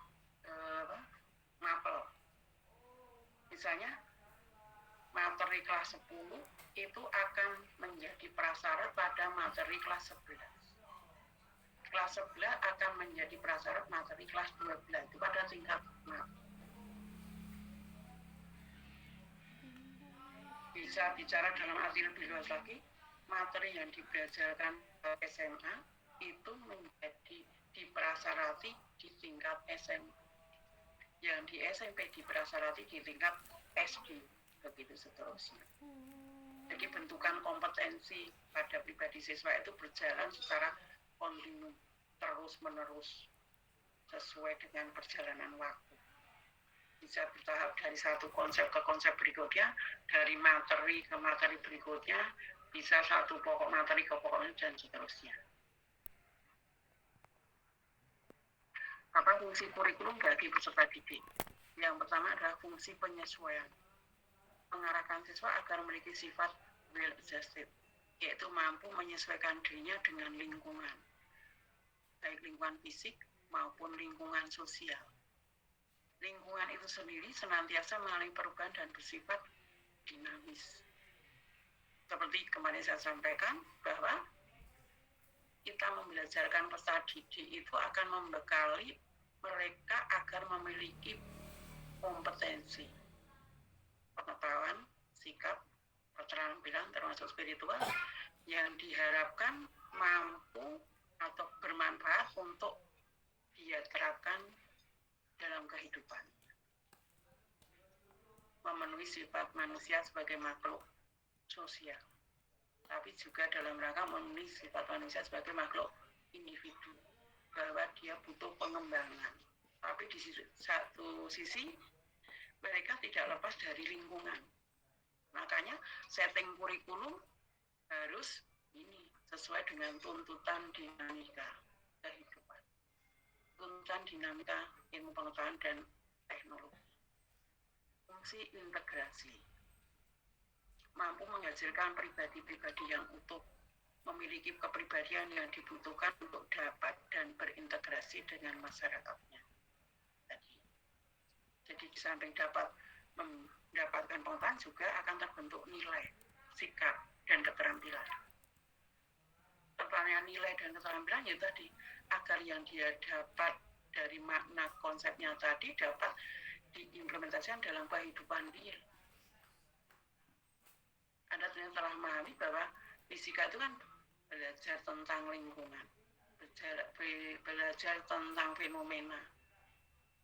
mapel. Misalnya, materi kelas 10 itu akan menjadi prasyarat pada materi kelas 11. Kelas 11 akan menjadi prasyarat materi kelas 12, itu pada tingkat mapel. Bisa bicara dalam arti lebih luas lagi, materi yang dibelajarkan SMA itu menjadi diprasarati di tingkat SMP. Yang di SMP diprasarati di tingkat SD, begitu seterusnya. Jadi bentukan kompetensi pada pribadi siswa itu berjalan secara kontinu, terus-menerus, sesuai dengan perjalanan waktu. Bisa bertahap dari satu konsep ke konsep berikutnya, dari materi ke materi berikutnya, bisa satu pokok materi ke pokoknya, dan seterusnya. Apa fungsi kurikulum bagi peserta didik? Yang pertama adalah fungsi penyesuaian. Mengarahkan siswa agar memiliki sifat well-adjusted, yaitu mampu menyesuaikan dirinya dengan lingkungan, baik lingkungan fisik maupun lingkungan sosial. Lingkungan itu sendiri senantiasa mengalami perubahan dan bersifat dinamis. Seperti kemarin saya sampaikan bahwa kita membelajarkan peserta didik itu akan membekali mereka agar memiliki kompetensi, pengetahuan, sikap, keterampilan termasuk spiritual yang diharapkan mampu atau bermanfaat untuk dia terapkan dalam kehidupan. Memenuhi sifat manusia sebagai makhluk sosial, tapi juga dalam rangka memenuhi sifat manusia sebagai makhluk individu, bahwa dia butuh pengembangan. Tapi di satu sisi mereka tidak lepas dari lingkungan. Makanya setting kurikulum harus ini sesuai dengan tuntutan dinamika kehidupan, tuntutan dinamika ilmu pengetahuan dan teknologi. Fungsi integrasi mampu menghasilkan pribadi-pribadi yang utuh, memiliki kepribadian yang dibutuhkan untuk dapat dan berintegrasi dengan masyarakatnya. Jadi di samping dapat mendapatkan pengetahuan juga akan terbentuk nilai, sikap, dan keterampilan. Terpahami nilai dan keterampilan itu tadi, agar yang dia dapat dari makna konsepnya tadi dapat diimplementasikan dalam kehidupan real. Anda telah memahami bahwa fisika itu kan belajar tentang lingkungan, belajar tentang fenomena.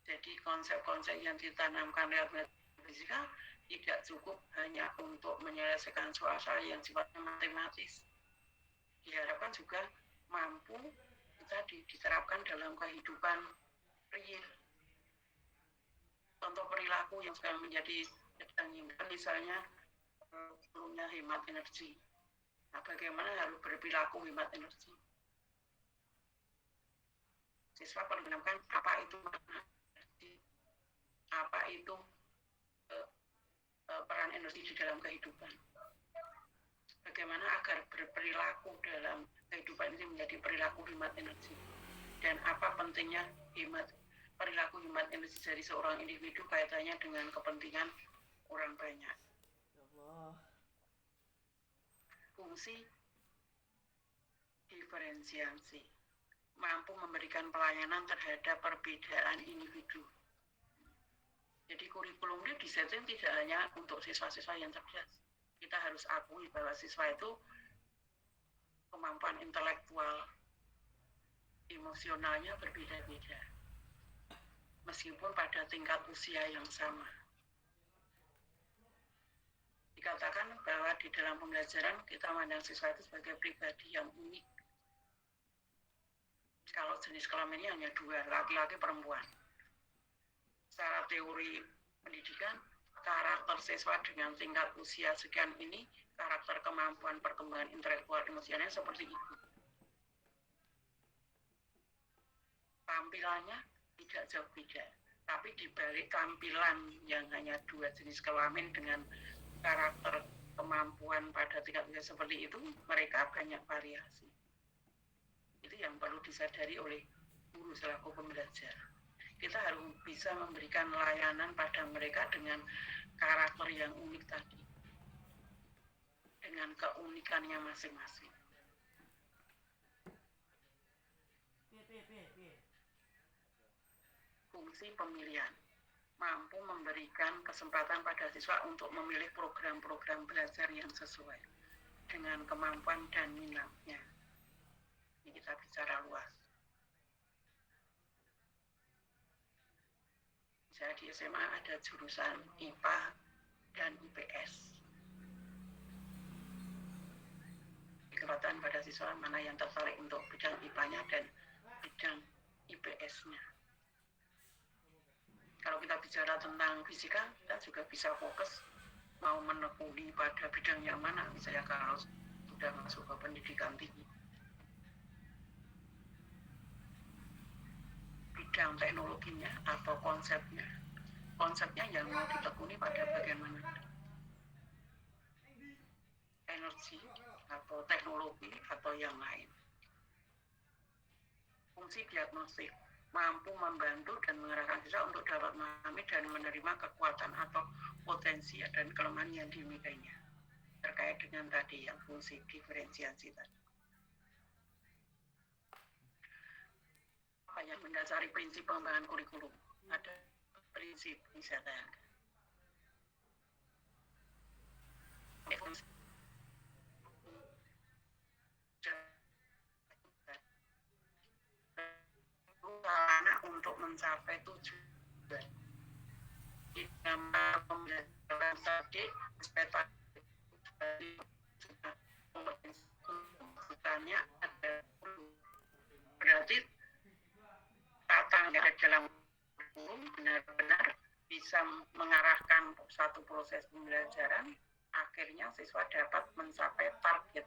Jadi konsep-konsep yang ditanamkan lewat fisika tidak cukup hanya untuk menyelesaikan soal-soal yang sifatnya matematis. Diharapkan juga mampu tadi diterapkan dalam kehidupan real. Contoh perilaku yang sekarang menjadi sedang misalnya perlunya hemat energi. Nah, bagaimana harus berperilaku hemat energi? Siswa perlu menemukan apa itu energi, apa itu peran energi di dalam kehidupan. Bagaimana agar berperilaku dalam kehidupan ini menjadi perilaku hemat energi, dan apa pentingnya perilaku hemat energi dari seorang individu kaitannya dengan kepentingan orang banyak. Ya Allah. Fungsi diferensiasi mampu memberikan pelayanan terhadap perbedaan individu. Jadi kurikulum ini disetting tidak hanya untuk siswa-siswa yang cerdas. Kita harus akui bahwa siswa itu kemampuan intelektual, emosionalnya berbeda-beda. Meskipun pada tingkat usia yang sama. Dikatakan bahwa di dalam pembelajaran kita memandang siswa itu sebagai pribadi yang unik. Kalau jenis kelaminnya hanya dua, laki-laki perempuan. Secara teori pendidikan, karakter siswa dengan tingkat usia sekian ini, karakter kemampuan perkembangan intelektual emosialnya seperti itu. Tampilannya tidak jauh beda, tapi di balik tampilan yang hanya dua jenis kelamin dengan karakter kemampuan pada tingkat usia seperti itu, mereka banyak variasi. Itu yang perlu disadari oleh guru selaku pembelajar. Kita harus bisa memberikan layanan pada mereka dengan karakter yang unik tadi, dengan keunikannya masing-masing. Fungsi pemilihan mampu memberikan kesempatan pada siswa untuk memilih program-program belajar yang sesuai dengan kemampuan dan minatnya. Ini kita bicara luas. Misalnya di SMA ada jurusan IPA dan IPS. Kesempatan pada siswa mana yang tertarik untuk bidang IPA-nya dan bidang IPS-nya. Kalau kita bicara tentang fisika, kita juga bisa fokus mau menekuni pada bidang yang mana, misalnya kalau sudah masuk ke pendidikan tinggi. Bidang teknologinya atau konsepnya. Konsepnya yang mau ditekuni pada bagaimana. Energi atau teknologi atau yang lain. Fungsi diagnostik mampu membantu dan mengarahkan siswa untuk dapat memahami dan menerima kekuatan atau potensi dan kelemahan yang dimilikinya terkait dengan tadi yang fungsi diferensiasi tadi. Apa yang mendasari prinsip pengembangan kurikulum? Ada prinsip misalnya. Anak untuk mencapai tujuan di dalam pembelajaran tadi kompetensinya ada berarti tata negara dalam kurikulum benar-benar bisa mengarahkan satu proses pembelajaran, akhirnya siswa dapat mencapai target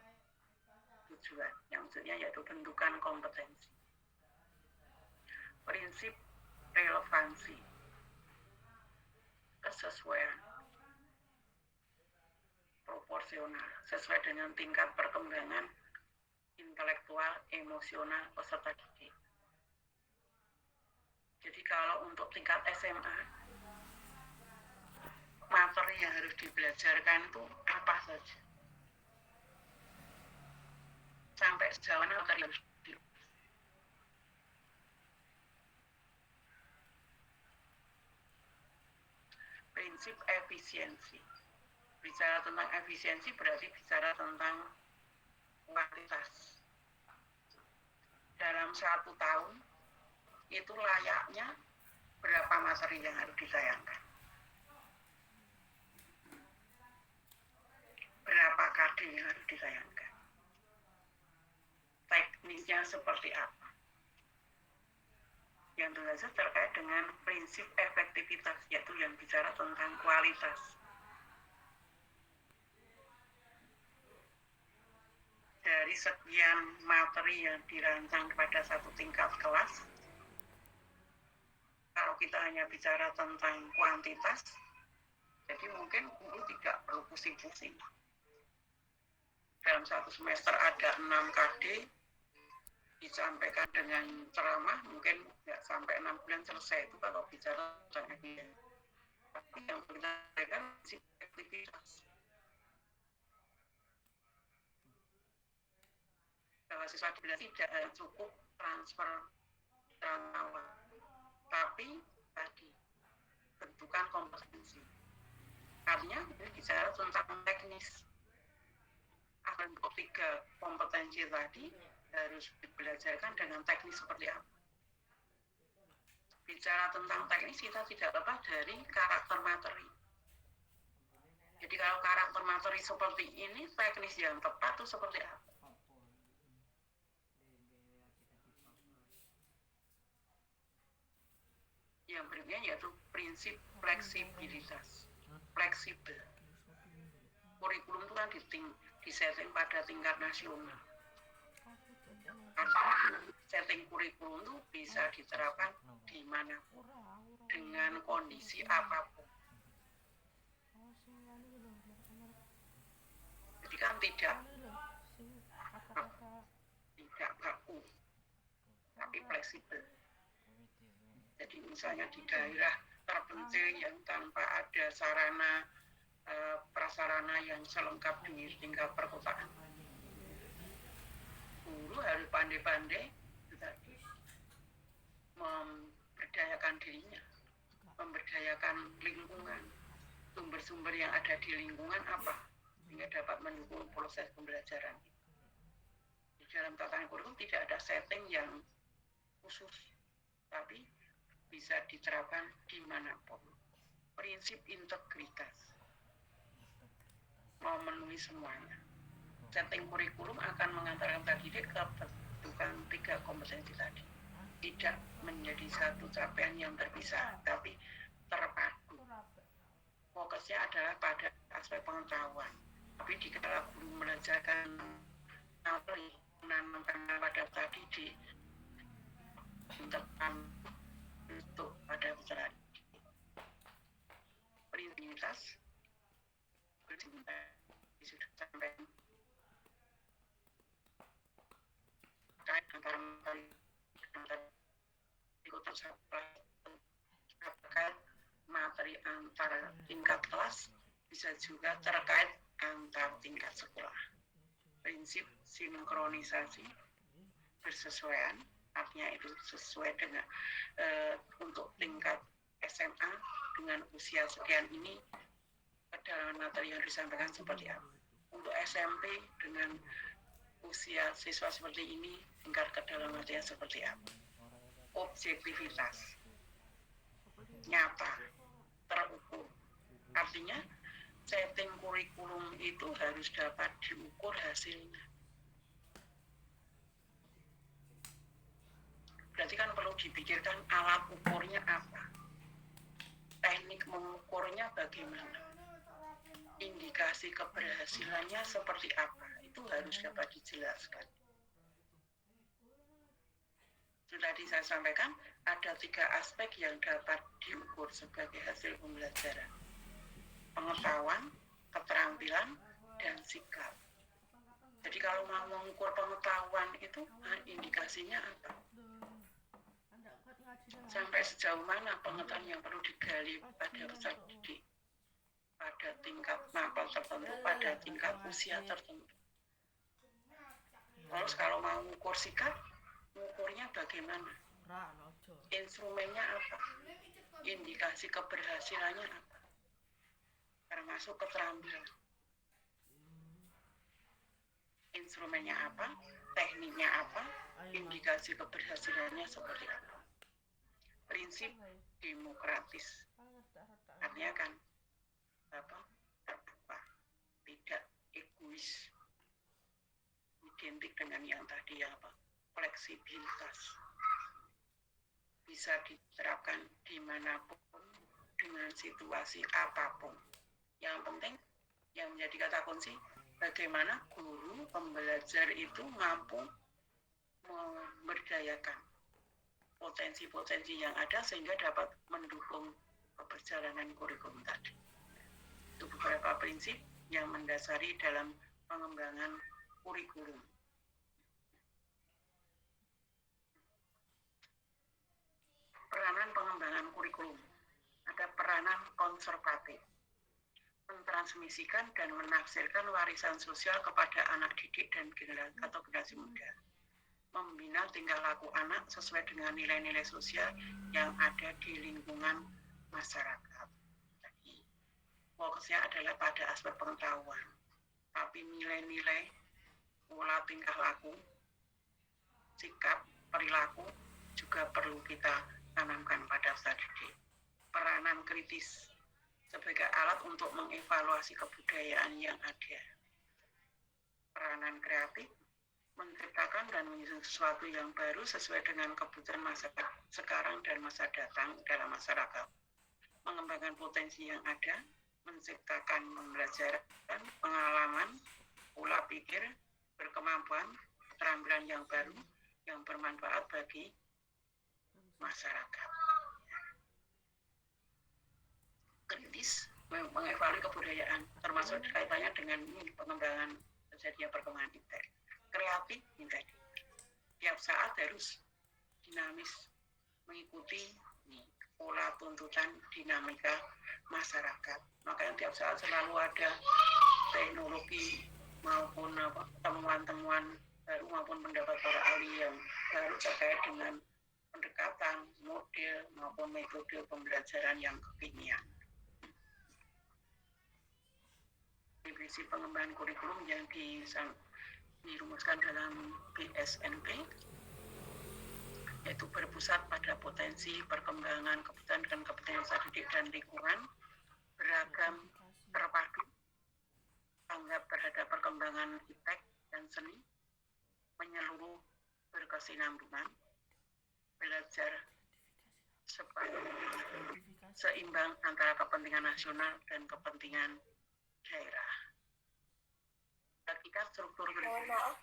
tujuan, yang maksudnya yaitu bentukan kompetensi. Prinsip relevansi, kesesuaian, proporsional, sesuai dengan tingkat perkembangan intelektual, emosional peserta didik. Jadi kalau untuk tingkat SMA, materi yang harus dibelajarkan itu apa saja? Sampai sejauh mana materi harus prinsip efisiensi. Bicara tentang efisiensi berarti bicara tentang kualitas. Dalam 1 tahun itu layaknya berapa materi yang harus ditayangkan, berapa KD yang harus ditayangkan, teknisnya seperti apa. Yang tentu saja terkait dengan prinsip efektivitas, yaitu yang bicara tentang kualitas. Dari sekian materi yang dirancang pada satu tingkat kelas, kalau kita hanya bicara tentang kuantitas, jadi mungkin guru tidak perlu pusing-pusing. Dalam 1 semester ada 6 KD, disampaikan dengan ceramah, mungkin nggak sampai 6 bulan selesai itu kalau bicara tentang efisiensi. Tapi yang kita berikan efektivitas. Bahwa siswa tidak cukup transfer awal, tapi tadi bentukan kompetensi. Artinya ini bicara tentang teknis. Akan untuk 3 kompetensi tadi harus dibelajarkan dengan teknis seperti apa. Bicara tentang teknis, kita tidak lepas dari karakter materi. Jadi kalau karakter materi seperti ini, teknis yang tepat itu seperti apa? Yang berikutnya yaitu prinsip fleksibilitas. Fleksibel. Kurikulum itu kan disetting pada tingkat nasional. Setting kurikulum itu bisa diterapkan di manapun, dengan kondisi apapun. Jadi kan tidak baku, tapi fleksibel. Jadi misalnya di daerah terpencil yang tanpa ada sarana prasarana yang selengkap di tingkat perkotaan, guru harus pandai-pandai memberdayakan dirinya, memberdayakan lingkungan, sumber-sumber yang ada di lingkungan apa, sehingga dapat mendukung proses pembelajaran. Di dalam tatanan kurikulum tidak ada setting yang khusus, tapi bisa diterapkan dimanapun. Prinsip integritas, memenuhi semuanya. Setting kurikulum akan mengantarkan didik ke bentukan 3 kompetensi tadi. Tidak menjadi satu capaian yang terpisah, tapi terpadu. Fokusnya adalah pada aspek pengetahuan. Tapi dikala guru belajarkan materi, menanamkan pada tadi di untuk pada bicara prinsip sudah sampai antara materi antar tingkat kelas, bisa juga terkait antar tingkat sekolah. Prinsip sinkronisasi bersesuaian, artinya itu sesuai dengan untuk tingkat SMA dengan usia sekian ini, kedalaman materi yang disampaikan seperti apa. Untuk SMP dengan usia siswa seperti ini, tingkat kedalaman materinya seperti apa. Objektivitas, nyata, terukur. Artinya setting kurikulum itu harus dapat diukur hasilnya. Berarti kan perlu dipikirkan alat ukurnya apa, teknik mengukurnya bagaimana, indikasi keberhasilannya seperti apa. Itu harus dapat dijelaskan. Itu tadi saya sampaikan ada 3 aspek yang dapat diukur sebagai hasil pembelajaran: pengetahuan, keterampilan, dan sikap. Jadi kalau mau mengukur pengetahuan itu indikasinya apa? Sampai sejauh mana pengetahuan yang perlu digali pada peserta didik, pada tingkat mapel tertentu, pada tingkat usia tertentu. Terus kalau mau mengukur sikap, mengukurnya bagaimana? Instrumennya apa? Indikasi keberhasilannya apa? Termasuk keterampilan. Instrumennya apa? Tekniknya apa? Indikasi keberhasilannya seperti apa? Prinsip demokratis. Artinya kan terbuka, tidak egois, identik dengan yang tadi fleksibilitas, bisa diterapkan dimanapun dengan situasi apapun. Yang penting yang menjadi kata kunci, bagaimana guru pembelajar itu mampu memberdayakan potensi-potensi yang ada sehingga dapat mendukung keberjalanan kurikulum tadi. Itu beberapa prinsip yang mendasari dalam pengembangan kurikulum. Peranan pengembangan kurikulum. Ada peranan konservatif, mentransmisikan dan menafsirkan warisan sosial kepada anak didik dan generasi muda, membina tingkah laku anak sesuai dengan nilai-nilai sosial yang ada di lingkungan masyarakat. Jadi, fokusnya adalah pada aspek pengetahuan, tapi nilai-nilai, pola tingkah laku, sikap, perilaku juga perlu kita tanamkan pada peserta didik. Peranan kritis sebagai alat untuk mengevaluasi kebudayaan yang ada. Peranan kreatif, menciptakan dan menyusun sesuatu yang baru sesuai dengan kebutuhan masa sekarang dan masa datang dalam masyarakat. Mengembangkan potensi yang ada, menciptakan pembelajaran, pengalaman, pola pikir, berkemampuan, keterampilan yang baru, yang bermanfaat bagi masyarakat. Kritis, mengevaluasi kebudayaan, termasuk kaitannya dengan pengembangan terjadinya perkembangan iptek. Kreatif, tadi tiap saat harus dinamis, mengikuti pola tuntutan dinamika masyarakat. Makanya tiap saat selalu ada teknologi maupun temuan-temuan baru maupun pendapat para ahli yang baru terkait dengan pendekatan, model maupun metode pembelajaran yang kekinian. Divisi pengembangan kurikulum yang dirumuskan dalam BSNP yaitu berpusat pada potensi perkembangan kebutuhan dan kompetensi didik dan lingkungan, beragam, terpadu, tanggap terhadap perkembangan iptek dan seni, menyeluruh, berkesinambungan, belajar seimbang antara kepentingan nasional dan kepentingan daerah. Hakikat struktur Mohon maaf,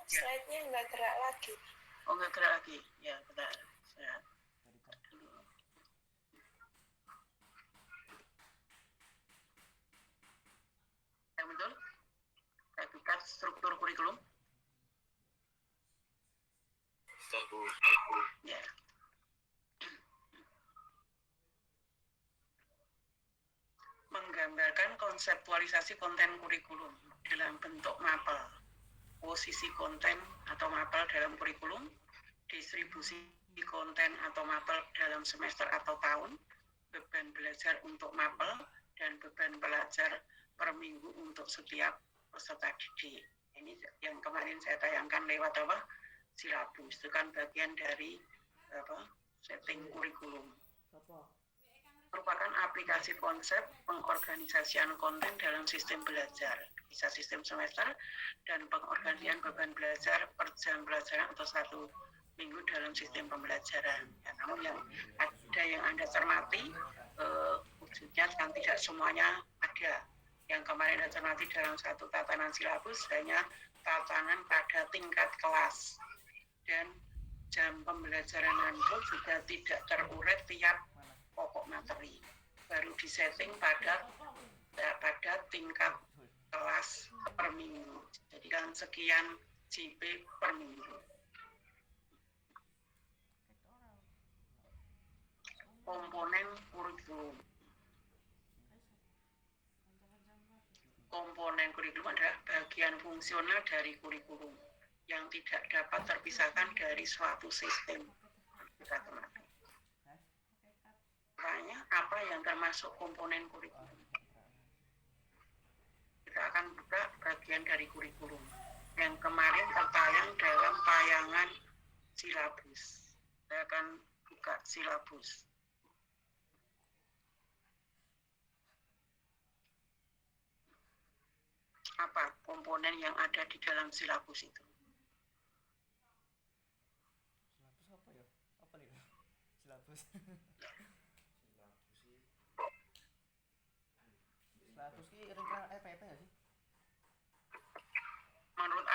slide-nya nggak gerak lagi. Oh, nggak gerak lagi? Ya, bentar. Saya dulu. Ya, betul? Hakikat struktur kurikulum? Ya. Menggambarkan konseptualisasi konten kurikulum dalam bentuk mapel, posisi konten atau mapel dalam kurikulum, distribusi konten atau mapel dalam semester atau tahun, beban belajar untuk mapel, dan beban belajar per minggu untuk setiap peserta didik. Ini yang kemarin saya tayangkan lewat silabus, itu kan bagian dari setting kurikulum. Merupakan aplikasi konsep pengorganisasian konten dalam sistem belajar, bisa sistem semester dan pengorganisasian beban belajar per jam pelajaran atau 1 minggu dalam sistem pembelajaran. Ya, namun yang ada yang Anda cermati, wujudnya kan tidak semuanya ada. Yang kemarin Anda cermati dalam satu tatanan silabus hanya tatanan pada tingkat kelas. Dan jam pembelajaran handphone juga tidak terurai tiap pokok materi. Baru disetting pada tingkat kelas per minggu. Jadi kan sekian JP per minggu. Komponen kurikulum. Komponen kurikulum adalah bagian fungsional dari kurikulum yang tidak dapat terpisahkan dari suatu sistem. Makanya apa yang termasuk komponen kurikulum? Kita akan buka bagian dari kurikulum yang kemarin tertayang dalam tayangan silabus. Saya akan buka silabus. Apa komponen yang ada di dalam silabus itu? Silabus apa ya? Apa nih? Silabus. Silabus ki rencana PP nggak sih? Menurut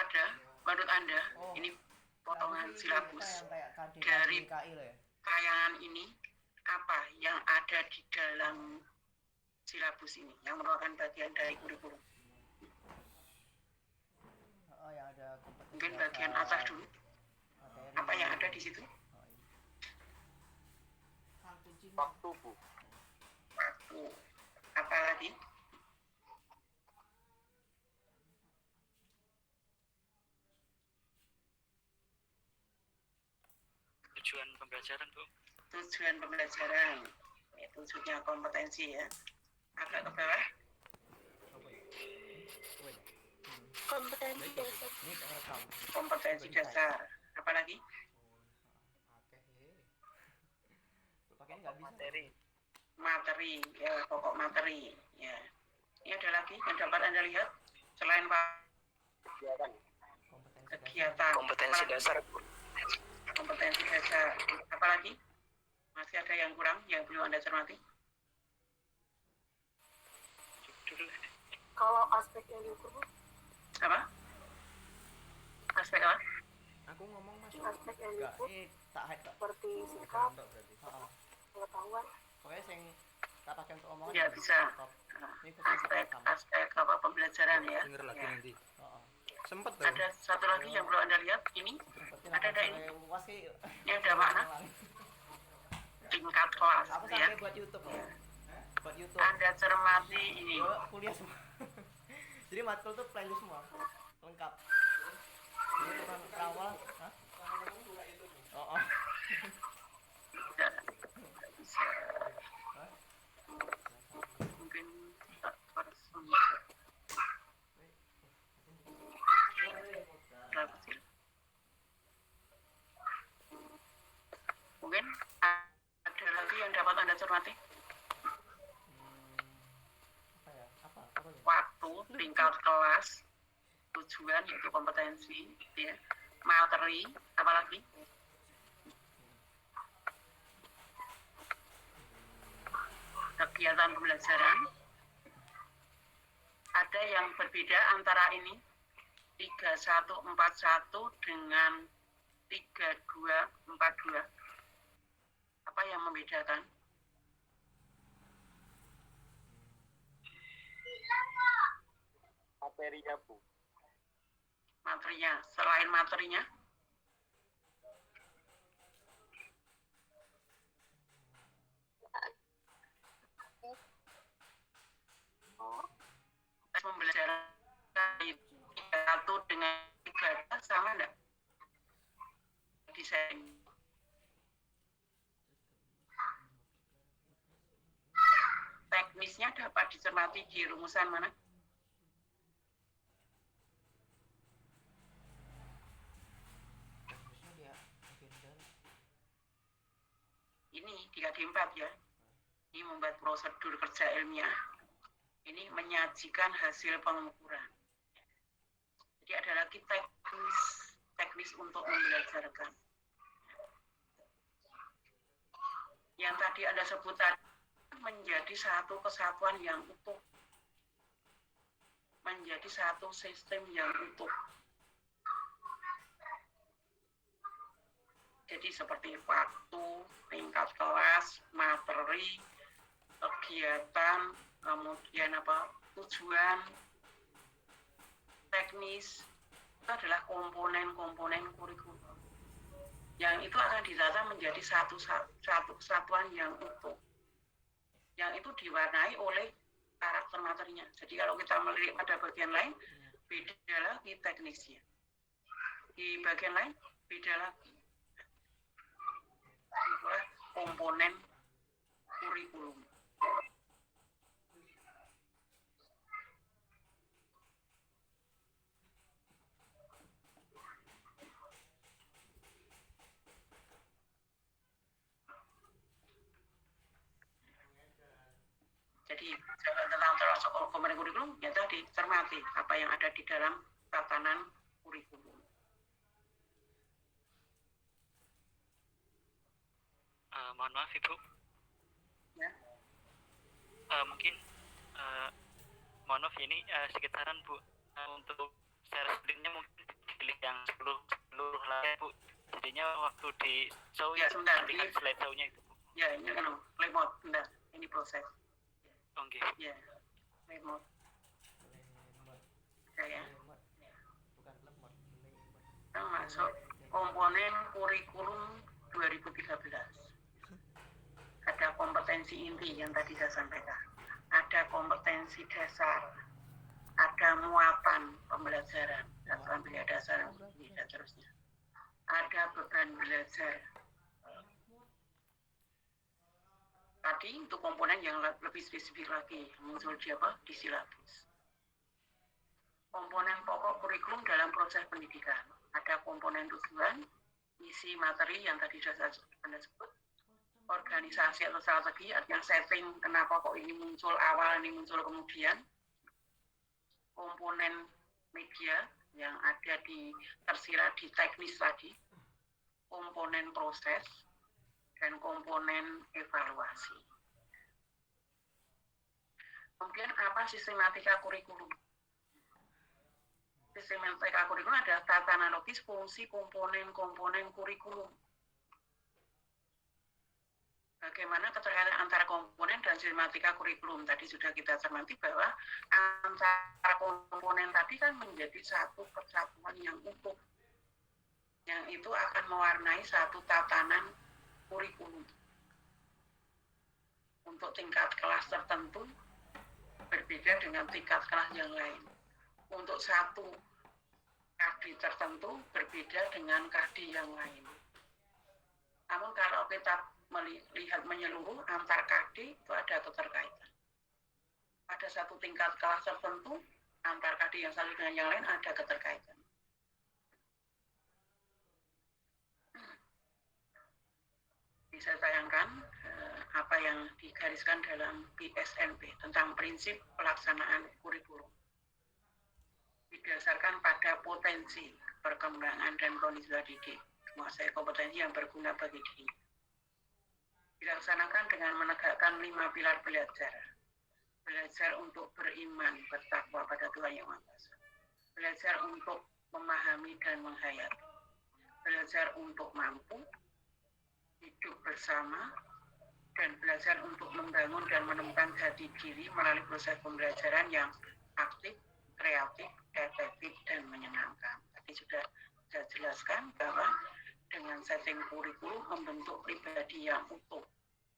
Anda, Oh, ini potongan silabus yang kayak KD, dari KI loh ya. tayangan ini, apa yang ada di dalam silabus ini yang merupakan bagian dari kurikulum? Oh, yang ada kompetensi Mungkin dasar, bagian atas dulu. materi. Apa yang ada di situ? Oh, iya. Waktu, Bu. Waktu. Apa lagi? Tujuan pembelajaran, Bu. Tujuan pembelajaran. Tujuannya kompetensi ya. Agak ke bawah. Kompetensi dasar. Ini rekam. Kompetensi dasar. Apa lagi? Pakai ini nggak bisa. Materi. Materi, ya pokok materi. Ya. Ini ada lagi yang dapat Anda lihat selain Kegiatan. kegiatan. Kompetensi dasar. Kompetensi dasar. Apa lagi? Masih ada yang kurang yang perlu Anda cermati? Dulu. Kalau aspek yang diukur, Apa? Aspek apa? Aku ngomong masuk. aspek yang Enggak, diukur ini tak hide tak. seperti sikap, Heeh. pengetahuan, Pokoknya sing tak pakai untuk omongan. Ya, bisa. Nah, ini khusus untuk rekam. Aspek apa pembelajaran ya? Denger lagi Ya. nanti. Heeh. Sempet tuh. Ada satu lagi yang perlu Anda lihat. Ini Ada ini. Uas ki. Ini ada makna tingkat kelas Aku ya. sampai buat YouTube loh. Buat YouTube. Anda cermati ini. Yo, kuliah semua. Jadi matkul tuh playlist semua. Lengkap. Ini tentang awal, hah? Oh, oh. Tidak bisa. Mungkin tak person. Terlalu kecil. Mungkin ada lagi yang dapat Anda cermati. Apa ya? Apa ya? Waktu, tingkat kelas, tujuan yaitu kompetensi, ya. Materi, apalagi? Kegiatan pembelajaran. Ada yang berbeda antara ini 3141 dengan 3242. Apa yang membedakan? Materinya, Bu. Materinya, selain materinya, tes pembelajaran satu dengan tiga sama enggak? Desain. Teknisnya dapat dicermati di rumusan mana? Bagusnya dia agenda. Ini di KD4 ya. Ini membuat prosedur kerja ilmiah. Ini menyajikan hasil pengukuran. Jadi ada lagi teknis untuk membelajarkan. Yang tadi Anda sebut tadi menjadi satu kesatuan yang utuh. Menjadi satu sistem yang utuh. Jadi seperti waktu, tingkat kelas, materi, kegiatan, kemudian tujuan, teknis, itu adalah komponen-komponen kurikulum. Yang itu akan ditata menjadi satu kesatuan yang utuh. Yang itu diwarnai oleh karakter materinya. Jadi kalau kita melirik pada bagian lain, beda lagi teknisnya. Di bagian lain, beda lagi. Itulah komponen kurikulum. Jadi tentang termasuk komponen kurikulum, ya tadi cermati apa yang ada di dalam tatanan kurikulum. Mohon maaf Ibu. Ya. Mungkin mohon maaf ini sedikit saran Bu, untuk share screen-nya mungkin pilih yang seluruh layar Bu. Jadinya waktu di show Ya, sebentar. nanti kan slide show-nya itu Bu. Ya, ini kan play mode, bentar. Ini proses. Oke. Ya, play mode. Lemot. Ya. Lemot. Bukan lemot. Lemot. Kita masuk komponen kurikulum 2013. Ada kompetensi inti yang tadi saya sampaikan. Ada kompetensi dasar. Ada muatan pembelajaran, daftar pilihan dasar, dan seterusnya. Ada beban belajar. Tadi itu komponen yang lebih spesifik lagi, muncul di apa? Di silabus. Komponen pokok kurikulum dalam proses pendidikan. Ada komponen tujuan, isi materi yang tadi sudah Anda sebut, organisasi atau strategi, artinya setting kenapa kok ini muncul awal, ini muncul kemudian. Komponen media yang ada tersirat di teknis tadi, komponen proses, dan komponen evaluasi. Kemudian apa sistematika kurikulum? Sistematika kurikulum adalah tata analogis fungsi komponen-komponen kurikulum. Bagaimana keterkaitan antara komponen dan sistematika kurikulum? Tadi sudah kita cermati bahwa antara komponen tadi kan menjadi satu kesatuan yang utuh. Yang itu akan mewarnai satu tatanan kurikulum. Untuk tingkat kelas tertentu berbeda dengan tingkat kelas yang lain. Untuk satu KD tertentu berbeda dengan KD yang lain. Namun kalau kita melihat menyeluruh antar KD itu ada keterkaitan. Pada satu tingkat kelas tertentu antar KD yang satu dengan yang lain ada keterkaitan. Bisa sayangkan apa yang digariskan dalam PSNP tentang prinsip pelaksanaan kurikulum. Didasarkan pada potensi perkembangan dan kondisi didik, menguasai kompetensi yang berguna bagi diri. Dilaksanakan dengan menegakkan 5 pilar belajar. Belajar untuk beriman, bertakwa pada Tuhan Yang Maha Kuasa. Belajar untuk memahami dan menghayati. Belajar untuk mampu, hidup bersama, dan belajar untuk membangun dan menemukan jati diri melalui proses pembelajaran yang aktif, kreatif, efektif, dan menyenangkan. Tadi sudah saya jelaskan bahwa dengan setting kurikulum membentuk pribadi yang utuh,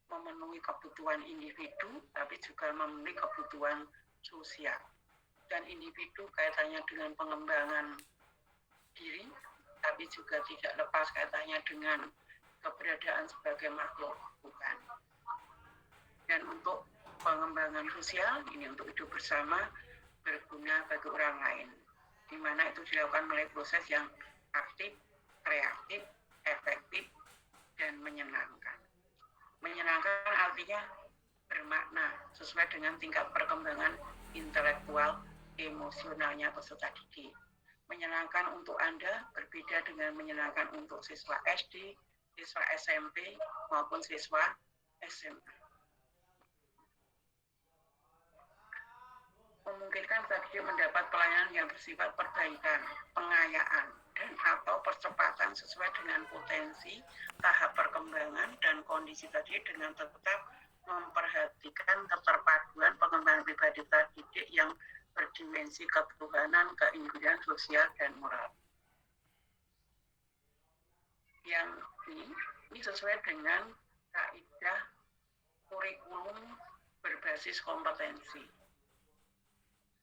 memenuhi kebutuhan individu, tapi juga memenuhi kebutuhan sosial. Dan individu kaitannya dengan pengembangan diri, tapi juga tidak lepas kaitannya dengan keberadaan sebagai makhluk Tuhan. Dan untuk pengembangan sosial, ini untuk hidup bersama, berguna bagi orang lain, di mana itu dilakukan melalui proses yang aktif, kreatif, efektif, dan menyenangkan. Menyenangkan artinya bermakna sesuai dengan tingkat perkembangan intelektual, emosionalnya peserta didik. Menyenangkan untuk Anda berbeda dengan menyenangkan untuk siswa SD, siswa SMP, maupun siswa SMA. Memungkinkan bagi dia mendapat pelayanan yang bersifat perbaikan, pengayaan, dan atau percepatan sesuai dengan potensi, tahap perkembangan, dan kondisi tadi dengan tetap memperhatikan keterpaduan pengembangan pribadi terdidik yang berdimensi ketuhanan, keindividuan, sosial, dan moral. Yang ini sesuai dengan kaidah kurikulum berbasis kompetensi.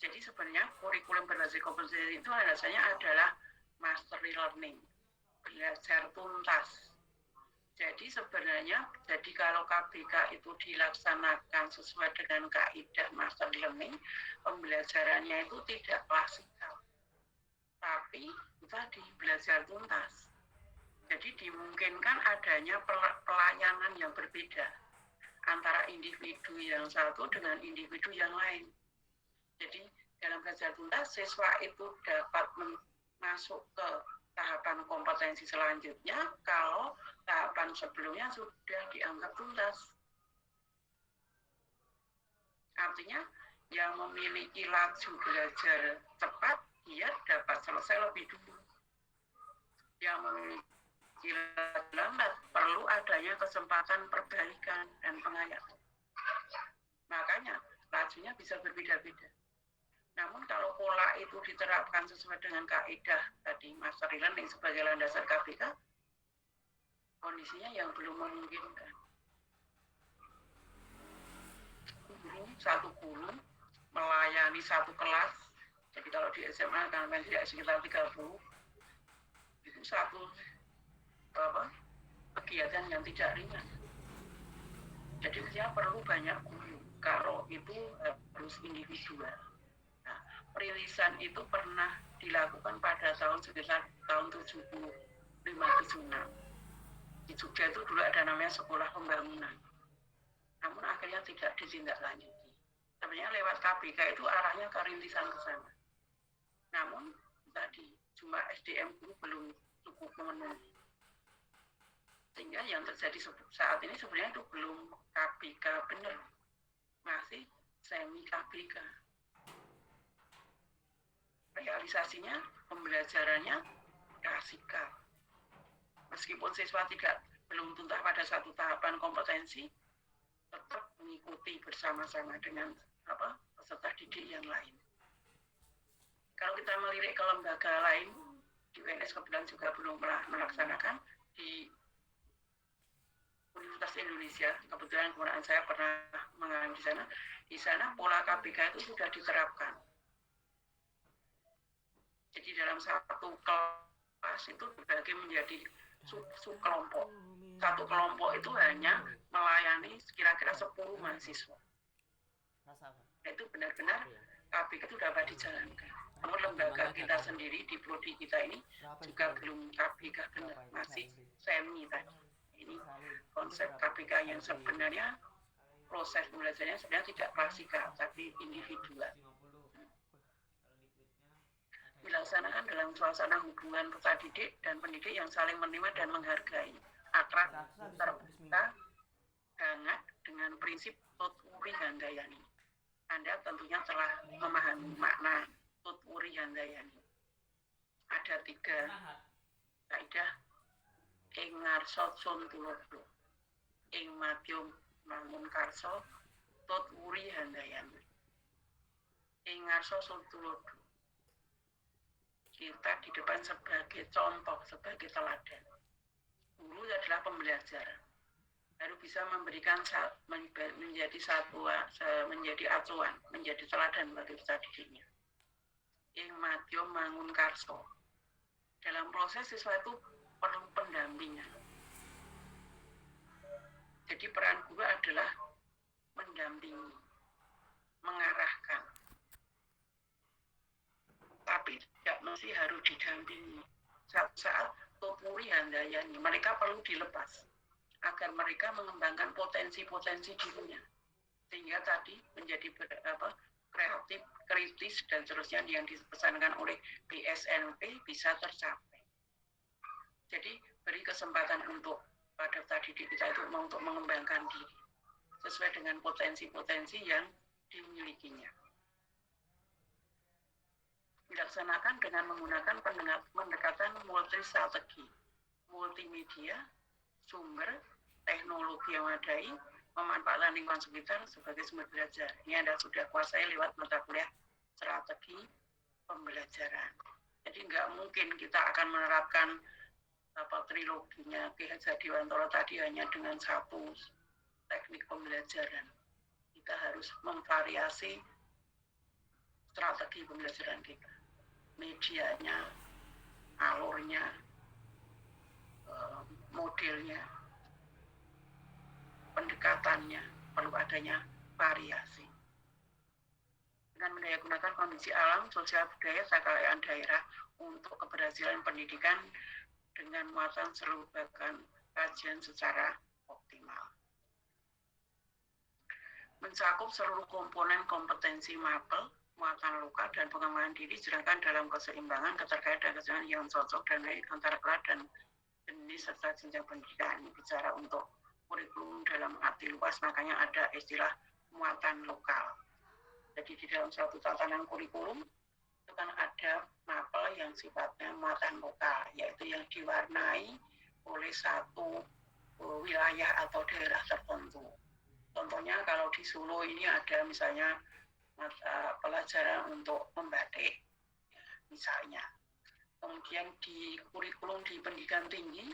Jadi sebenarnya kurikulum berbasis kompetensi itu alasannya adalah mastery learning, belajar tuntas. Jadi sebenarnya, kalau KBK itu dilaksanakan sesuai dengan kaidah mastery learning, pembelajarannya itu tidak klasikal, tapi tadi belajar tuntas. Jadi dimungkinkan adanya pelayanan yang berbeda antara individu yang satu dengan individu yang lain. Jadi dalam belajar tuntas, siswa itu dapat masuk ke tahapan kompetensi selanjutnya kalau tahapan sebelumnya sudah dianggap tuntas. Artinya yang memiliki laju belajar cepat, dia dapat selesai lebih dulu. Yang memiliki laju lambat, perlu adanya kesempatan perbaikan dan pengayaan. Makanya lajunya bisa berbeda-beda. Namun kalau pola itu diterapkan sesuai dengan kaidah tadi mastery learning sebagai landasan KBK, kondisinya yang belum memungkinkan. Satu guru melayani satu kelas, jadi kalau di SMA kan tidak sekitar 30, itu satu kegiatan yang tidak ringan. Jadi dia perlu banyak guru, kalau itu harus individual. Perilisan itu pernah dilakukan pada sekitar tahun 75-76. Di Jogja itu dulu ada namanya sekolah pembangunan. Namun akhirnya tidak ditindaklanjuti. Sebenarnya lewat KBK itu arahnya ke rintisan ke sana. Namun tadi cuma SDM guru belum cukup memenuhi. Sehingga yang terjadi saat ini sebenarnya itu belum KBK benar. Masih semi KBK. Realisasinya, pembelajarannya klasikal. Meskipun siswa belum tuntas pada satu tahapan kompetensi, tetap mengikuti bersama-sama dengan peserta didik yang lain. Kalau kita melirik ke lembaga lain, di UNS kebetulan juga belum pernah melaksanakan, di Universitas Indonesia, kebetulan kemarin saya pernah mengalami di sana pola KBK itu sudah diterapkan. Jadi dalam satu kelas itu dibagi menjadi sub-kelompok. Satu kelompok itu hanya melayani kira-kira 10 mahasiswa. Itu benar-benar KBK itu dapat dijalankan. Namun lembaga kita sendiri di prodi kita ini juga belum KBK benar, masih semi tadi. Ini konsep KBK yang sebenarnya proses belajarnya sebenarnya tidak klasikal, tapi individual. Dilaksanakan dalam suasana hubungan peserta didik dan pendidik yang saling menerima dan menghargai, akrab, terbuka, hangat dengan prinsip tuturi handayani. Anda tentunya telah memahami makna tuturi handayani. Ada 3 kaidah: ing ngarsa sun tulodo, ing madya mangun karsa, tuturi handayani. Ing ngarsa sun tulodo, kita di depan sebagai contoh, sebagai teladan. Guru adalah pembelajar, harus bisa memberikan menjadi acuan, menjadi teladan bagi peserta didiknya. Ing madya mangun karso, dalam proses siswa itu perlu pendampingan. Jadi peran guru adalah mendampingi, mengarahkan, tapi tidak mesti harus didampingi. Saat tuturi handayani, mereka perlu dilepas agar mereka mengembangkan potensi-potensi dirinya, sehingga tadi menjadi kreatif, kritis, dan seterusnya yang dipesankan oleh BSNP bisa tercapai. Jadi beri kesempatan untuk pada tadi kita itu untuk mengembangkan diri sesuai dengan potensi-potensi yang dimilikinya. dilaksanakan dengan menggunakan pendekatan multi-strategi, multimedia, sumber, teknologi yang memadai, memanfaatkan lingkungan sekitar sebagai sumber belajar. Ini Anda sudah kuasai lewat mata kuliah strategi pembelajaran. Jadi nggak mungkin kita akan menerapkan triloginya Ki Hadiwantoro tadi hanya dengan satu teknik pembelajaran. Kita harus memvariasi strategi pembelajaran kita, medianya, alurnya, modelnya, pendekatannya, perlu adanya variasi. Dengan mendayagunakan kondisi alam, sosial budaya, kekayaan daerah untuk keberhasilan pendidikan dengan muatan seluruh bagian kajian secara optimal. Mencakup seluruh komponen kompetensi MAPEL, muatan luka dan pengembangan diri, sedangkan dalam keseimbangan, keterkaitan dan keseimbangan yang cocok dan baik antara kelas dan jenis serta jenjang pendidikan. Ini bicara untuk kurikulum dalam arti luas, makanya ada istilah muatan lokal. Jadi di dalam suatu tatanan kurikulum itu kan ada mapel yang sifatnya muatan lokal, yaitu yang diwarnai oleh satu wilayah atau daerah tertentu. Contohnya kalau di Solo ini ada misalnya mata pelajaran untuk membatik, misalnya. Kemudian di kurikulum di pendidikan tinggi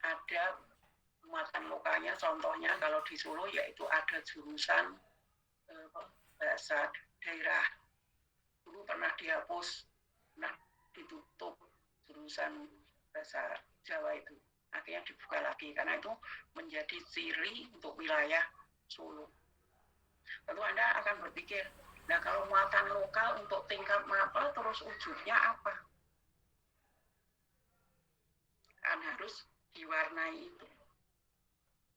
ada muatan lokalnya, contohnya kalau di Solo yaitu ada jurusan bahasa daerah. Dulu pernah dihapus, pernah ditutup jurusan bahasa Jawa itu. Akhirnya dibuka lagi karena itu menjadi ciri untuk wilayah Solo. Lalu Anda akan berpikir, nah kalau muatan lokal untuk tingkat mapel terus wujudnya apa? Kan harus diwarnai itu.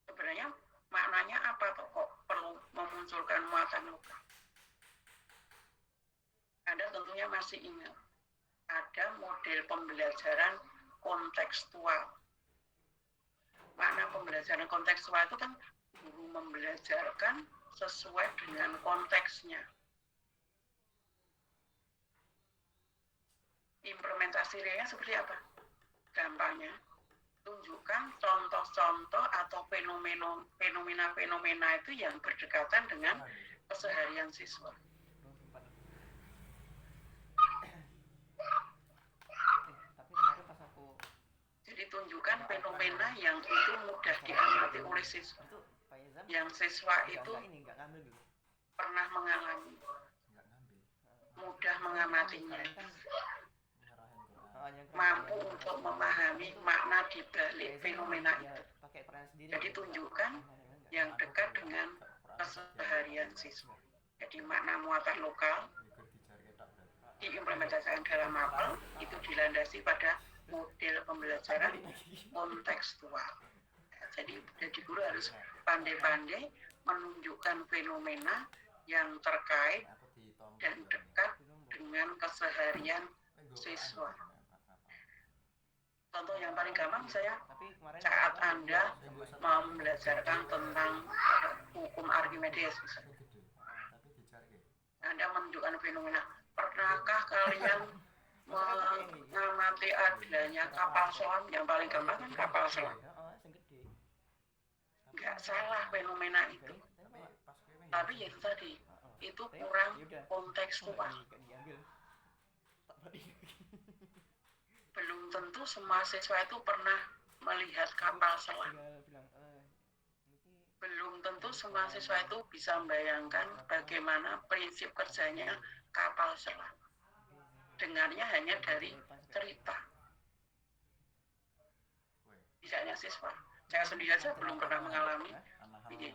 Sebenarnya maknanya apa kok perlu memunculkan muatan lokal? Anda tentunya masih ingat, ada model pembelajaran kontekstual. Makna pembelajaran kontekstual itu kan guru membelajarkan sesuai dengan konteksnya. Implementasi realnya seperti apa? Gampangnya, tunjukkan contoh-contoh atau fenomena-fenomena itu yang berdekatan dengan keseharian siswa. Jadi tunjukkan fenomena yang itu mudah diamati oleh siswa. Yang siswa itu pernah mengalami, mudah mengamatinya, mampu untuk memahami makna di balik fenomena itu. Jadi tunjukkan yang dekat dengan keseharian siswa. Jadi makna muatan lokal diimplementasikan dalam mapel itu dilandasi pada model pembelajaran kontekstual. Jadi guru harus pandai-pandai menunjukkan fenomena yang terkait dan dekat dengan keseharian siswa. Contoh yang paling gampang misalnya saat Anda membelajarkan tentang hukum Archimedes misalnya. Anda menunjukkan fenomena, pernahkah kalian mengamati adanya kapal selam? Yang paling gampang kan kapal selam. Nggak salah fenomena itu. Tapi ya itu tadi, itu kurang kontekstual. Belum tentu semua siswa itu pernah melihat kapal selam. Belum tentu semua siswa itu bisa membayangkan bagaimana prinsip kerjanya kapal selam. Dengarnya hanya dari cerita. Misalnya siswa, saya sendiri saja belum pernah mengalami ini,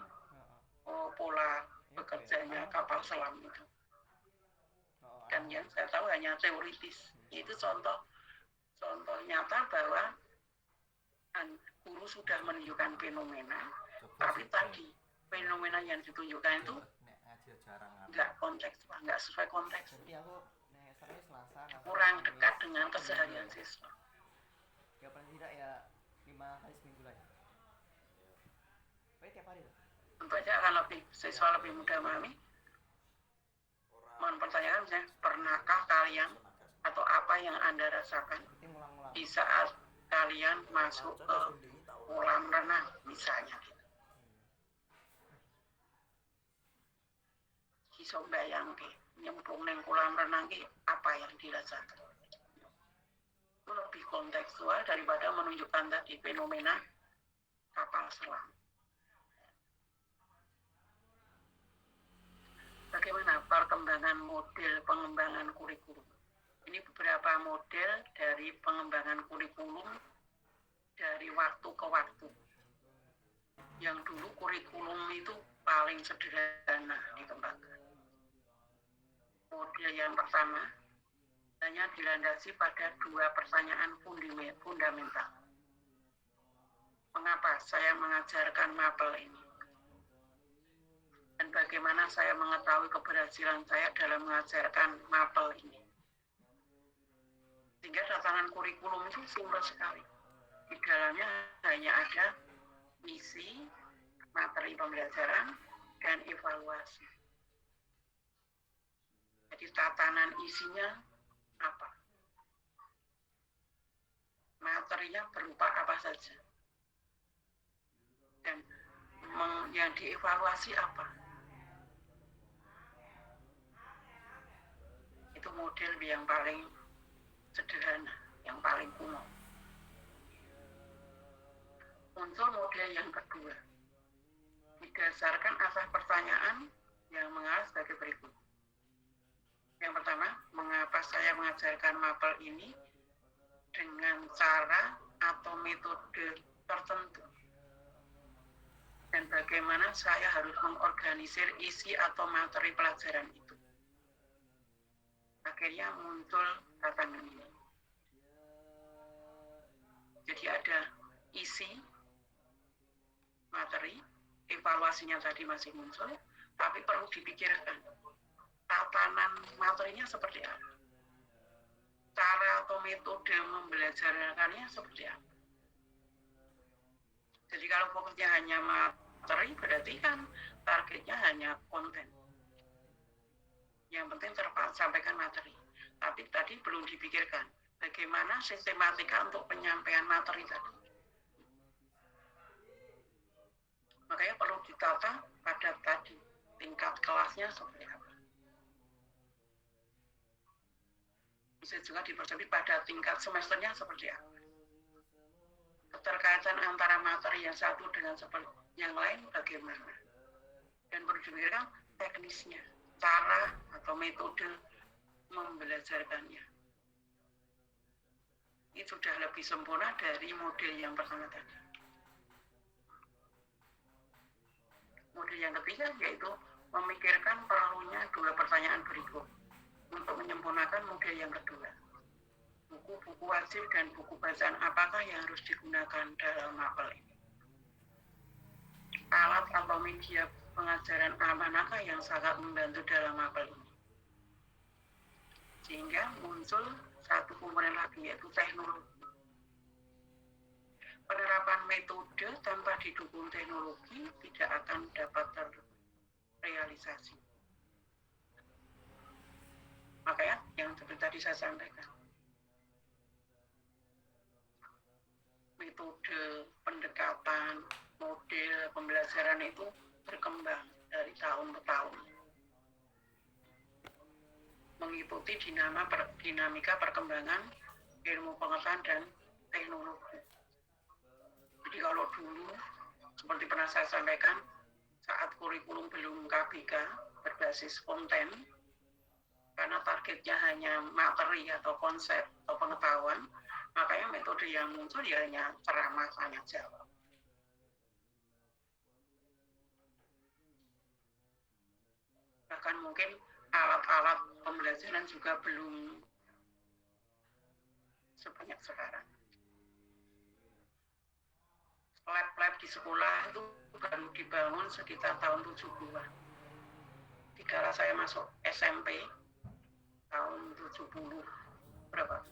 pola bekerjanya kapal selam itu. Dan yang saya tahu hanya teoritis. Itu contoh nyata bahwa guru sudah menunjukkan fenomena, tapi tadi fenomena yang ditunjukkan itu nggak kontekstual, nggak sesuai konteks, kurang dekat dengan keseharian siswa. Ya paling tidak ya 5 kali seminggu lah ya. Baik tiap hari tuh. Tentunya akan siswa lebih mudah memahami. Mempertanyakan misalnya, pernahkah kalian atau apa yang Anda rasakan Ini ngulang-ngulang. di saat kalian masuk ke kolam renang misalnya. Iso bayangke nyemplung nang kolam renang ki apa yang dirasakan. Itu lebih kontekstual daripada menunjukkan tadi fenomena kapal selam. Bagaimana perkembangan model pengembangan kurikulum? Ini beberapa model dari pengembangan kurikulum dari waktu ke waktu. Yang dulu kurikulum itu paling sederhana dikembangkan. Model yang pertama hanya dilandasi pada 2 pertanyaan fundamental. Mengapa saya mengajarkan mapel ini? Dan bagaimana saya mengetahui keberhasilan saya dalam mengajarkan mapel ini? Sehingga tatanan kurikulum itu simpel sekali. Di dalamnya hanya ada misi, materi pembelajaran, dan evaluasi. Jadi tatanan isinya apa? Materinya berupa apa saja? Dan yang dievaluasi apa? Itu model yang paling sederhana, yang paling kuno. Muncul model yang kedua, didasarkan asas pertanyaan yang mengarah sebagai berikut. Yang pertama, mengapa saya mengajarkan mapel ini dengan cara atau metode tertentu? Dan bagaimana saya harus mengorganisir isi atau materi pelajaran itu? Akhirnya muncul tatanan ini. Jadi ada isi, materi, evaluasinya tadi masih muncul, tapi perlu dipikirkan tatanan materinya seperti apa, cara atau metode membelajarkannya seperti apa. Jadi kalau fokusnya hanya materi, berarti kan targetnya hanya konten. Yang penting tersampaikan materi. Tapi tadi belum dipikirkan bagaimana sistematika untuk penyampaian materi tadi. Makanya perlu ditata pada tadi tingkat kelasnya seperti apa. Bisa juga dipercaya pada tingkat semesternya seperti apa. Keterkaitan antara materi yang satu dengan yang lain bagaimana. Dan perlu dipikirkan teknisnya, cara atau metode membelajarkannya. Ini sudah lebih sempurna dari model yang pertama tadi. Model yang ketiga yaitu memikirkan perlunya 2 pertanyaan berikut untuk menyempurnakan model yang kedua. Buku-buku wajib dan buku bacaan apakah yang harus digunakan dalam mapel ini? Alat atau media pengajaran manakah yang sangat membantu dalam mapel ini? Sehingga muncul satu komponen lagi yaitu teknologi. Penerapan metode tanpa didukung teknologi tidak akan dapat terrealisasi. Makanya yang seperti tadi saya sampaikan, metode pendekatan, model pembelajaran itu berkembang dari tahun ke tahun, mengikuti dinamika perkembangan ilmu pengetahuan dan teknologi. Jadi kalau dulu, seperti pernah saya sampaikan, saat kurikulum belum KBK berbasis konten, karena targetnya hanya materi atau konsep atau pengetahuan, makanya metode yang muncul ya hanya ceramah tanya jawab. Bahkan mungkin alat-alat pembelajaran juga belum sebanyak sekarang. Lab-lab di sekolah itu baru dibangun sekitar tahun 70-an. Dikala saya masuk SMP tahun 70 berapa?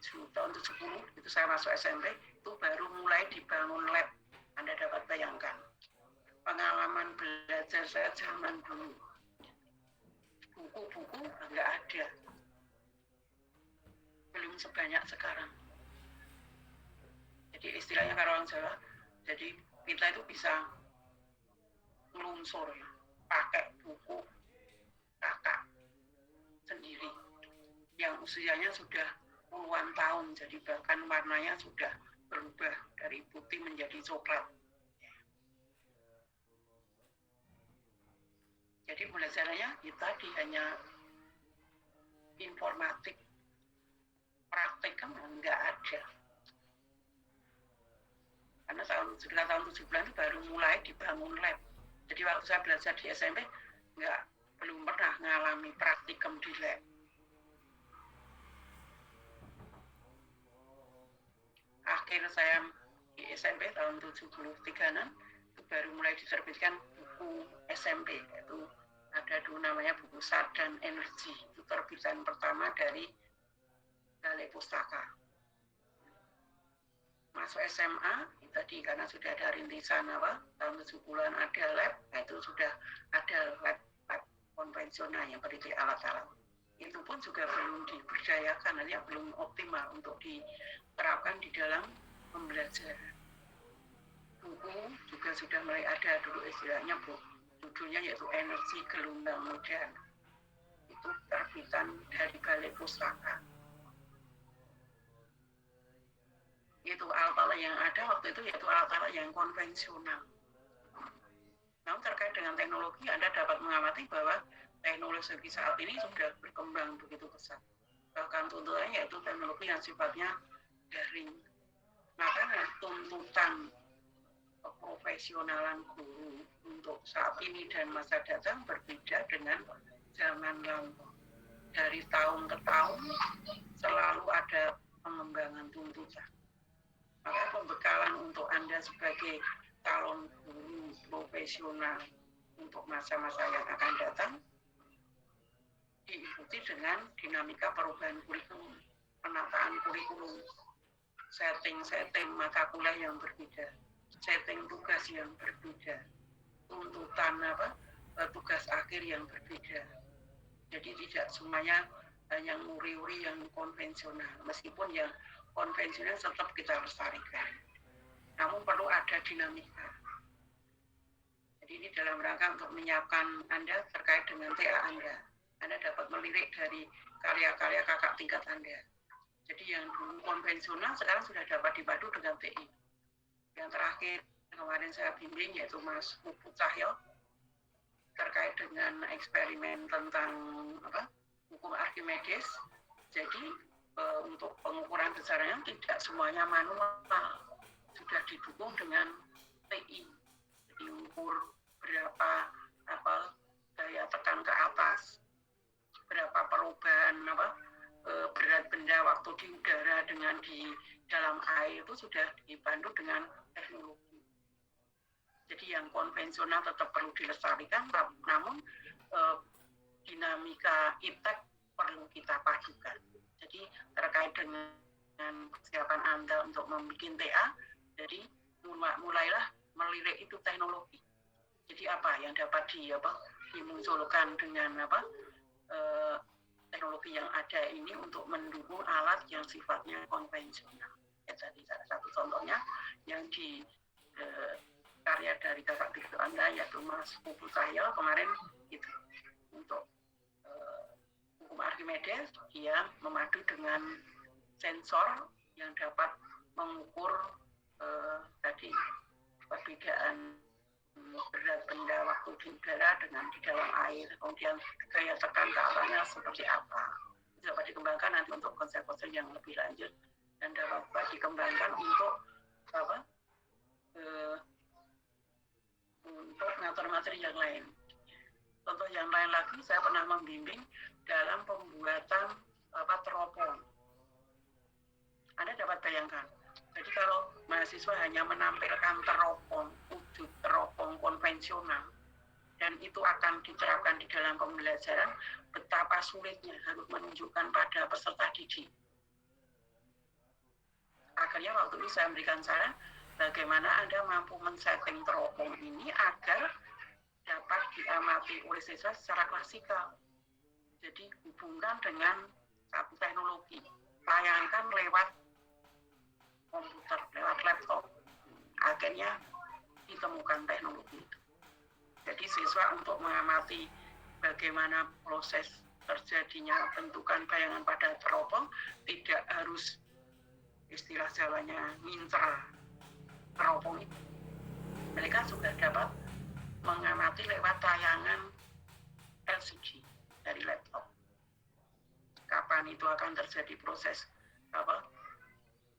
Tahun 70 itu saya masuk SMP, itu baru mulai dibangun lab. Anda dapat bayangkan pengalaman belajar saya zaman dulu. Buku-buku nggak ada. sebanyak sekarang. Jadi istilahnya kalau orang Jawa, jadi kita itu bisa melunsur pakai buku kakak sendiri yang usianya sudah puluhan tahun, jadi bahkan warnanya sudah berubah dari putih menjadi coklat. Jadi belajarnya kita hanya informatik, praktek kan nggak ada. Karena sekitar tahun 70-an itu baru mulai dibangun lab. Jadi waktu saya belajar di SMP belum pernah mengalami praktikum di lab. Akhir saya di SMP tahun 73-an itu baru mulai diterbitkan buku SMP, yaitu ada dulu namanya buku Sat dan Energi. Itu terbitan pertama dari Balai Pustaka. Masuk SMA tadi karena sudah ada rintisan tahun 70-an ada lab, itu sudah ada lab konvensional yang berisi alat-alat. Itu pun juga belum diberdayakan, artinya belum optimal untuk diterapkan di dalam pembelajaran. Buku juga sudah mulai ada dulu istilahnya judulnya yaitu Energi Gelombang Modern. Itu terbitan dari Balai Pustaka. Itu alat-alat yang ada waktu itu yaitu alat-alat yang konvensional. Namun terkait dengan teknologi, Anda dapat mengamati bahwa teknologi saat ini sudah berkembang begitu pesat. Bahkan tuntutannya yaitu teknologi yang sifatnya daring. Makanya tuntutan keprofesionalan guru untuk saat ini dan masa datang berbeda dengan zaman lalu. Dari tahun ke tahun selalu ada pengembangan tuntutan. Maka pembekalan untuk Anda sebagai calon guru profesional untuk masa-masa yang akan datang diikuti dengan dinamika perubahan kurikulum, penataan kurikulum, setting mata kuliah yang berbeda, setting tugas yang berbeda, tuntutan tugas akhir yang berbeda. Jadi tidak semuanya hanya nguri-uri yang konvensional, meskipun yang konvensional tetap kita lestarikan. Namun perlu ada dinamika. Jadi ini dalam rangka untuk menyiapkan Anda terkait dengan TA Anda. Anda dapat melirik dari karya-karya kakak tingkat Anda. Jadi yang dulu konvensional sekarang sudah dapat dipadu dengan TI. Yang terakhir kemarin saya bimbing yaitu Mas Puput Cahyo terkait dengan eksperimen tentang hukum Archimedes. Jadi untuk pengukuran besarannya tidak semuanya manual, sudah didukung dengan TI. Jadi ukur berapa daya tekan ke atas, berapa perubahan berat benda waktu di udara dengan di dalam air itu sudah dibantu dengan teknologi. Jadi yang konvensional tetap perlu dilestarikan, namun dinamika iptek perlu kita padukan. Jadi terkait dengan persiapan Anda untuk membuat TA, jadi mulailah melirik itu teknologi. Jadi apa yang dapat dimunculkan dengan teknologi yang ada ini untuk mendukung alat yang sifatnya konvensional. Ya, tadi salah satu contohnya yang di karya dari kakak tingkat Anda yaitu Mas Puput Cahyo kemarin itu untuk hukum Archimedes, dia memadu dengan sensor yang dapat mengukur tadi perbedaan berat benda waktu di udara dengan di dalam air, kemudian gaya tekan ke arahnya seperti apa. Itu dapat dikembangkan nanti untuk konsep-konsep yang lebih lanjut dan dapat dikembangkan untuk untuk materi-materi yang lain. Contoh yang lain lagi, saya pernah membimbing dalam pembuatan teropong. Anda dapat bayangkan, jadi kalau mahasiswa hanya menampilkan wujud teropong konvensional, dan itu akan diterapkan di dalam pembelajaran, betapa sulitnya harus menunjukkan pada peserta didik. Akhirnya waktu itu saya memberikan saran, bagaimana Anda mampu men-setting teropong ini agar dapat diamati oleh siswa secara klasikal. Jadi hubungkan dengan satu teknologi. tayangkan lewat komputer, lewat laptop. Akhirnya ditemukan teknologi itu. Jadi siswa untuk mengamati bagaimana proses terjadinya bentukan bayangan pada teropong tidak harus istilah Jawanya ngincer teropong itu. Mereka sudah dapat mengamati lewat tayangan LCD dari laptop. Kapan itu akan terjadi proses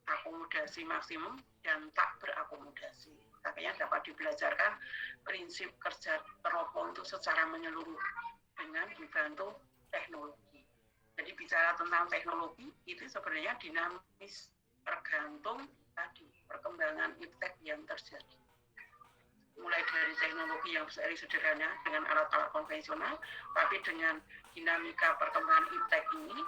akomodasi maksimum dan tak berakomodasi. Akhirnya dapat dibelajarkan prinsip kerja teropong itu secara menyeluruh dengan dibantu teknologi. Jadi bicara tentang teknologi itu sebenarnya dinamis tergantung tadi perkembangan iptek yang terjadi. Mulai dari teknologi yang sederhana dengan alat-alat konvensional, tapi dengan dinamika perkembangan iptek ini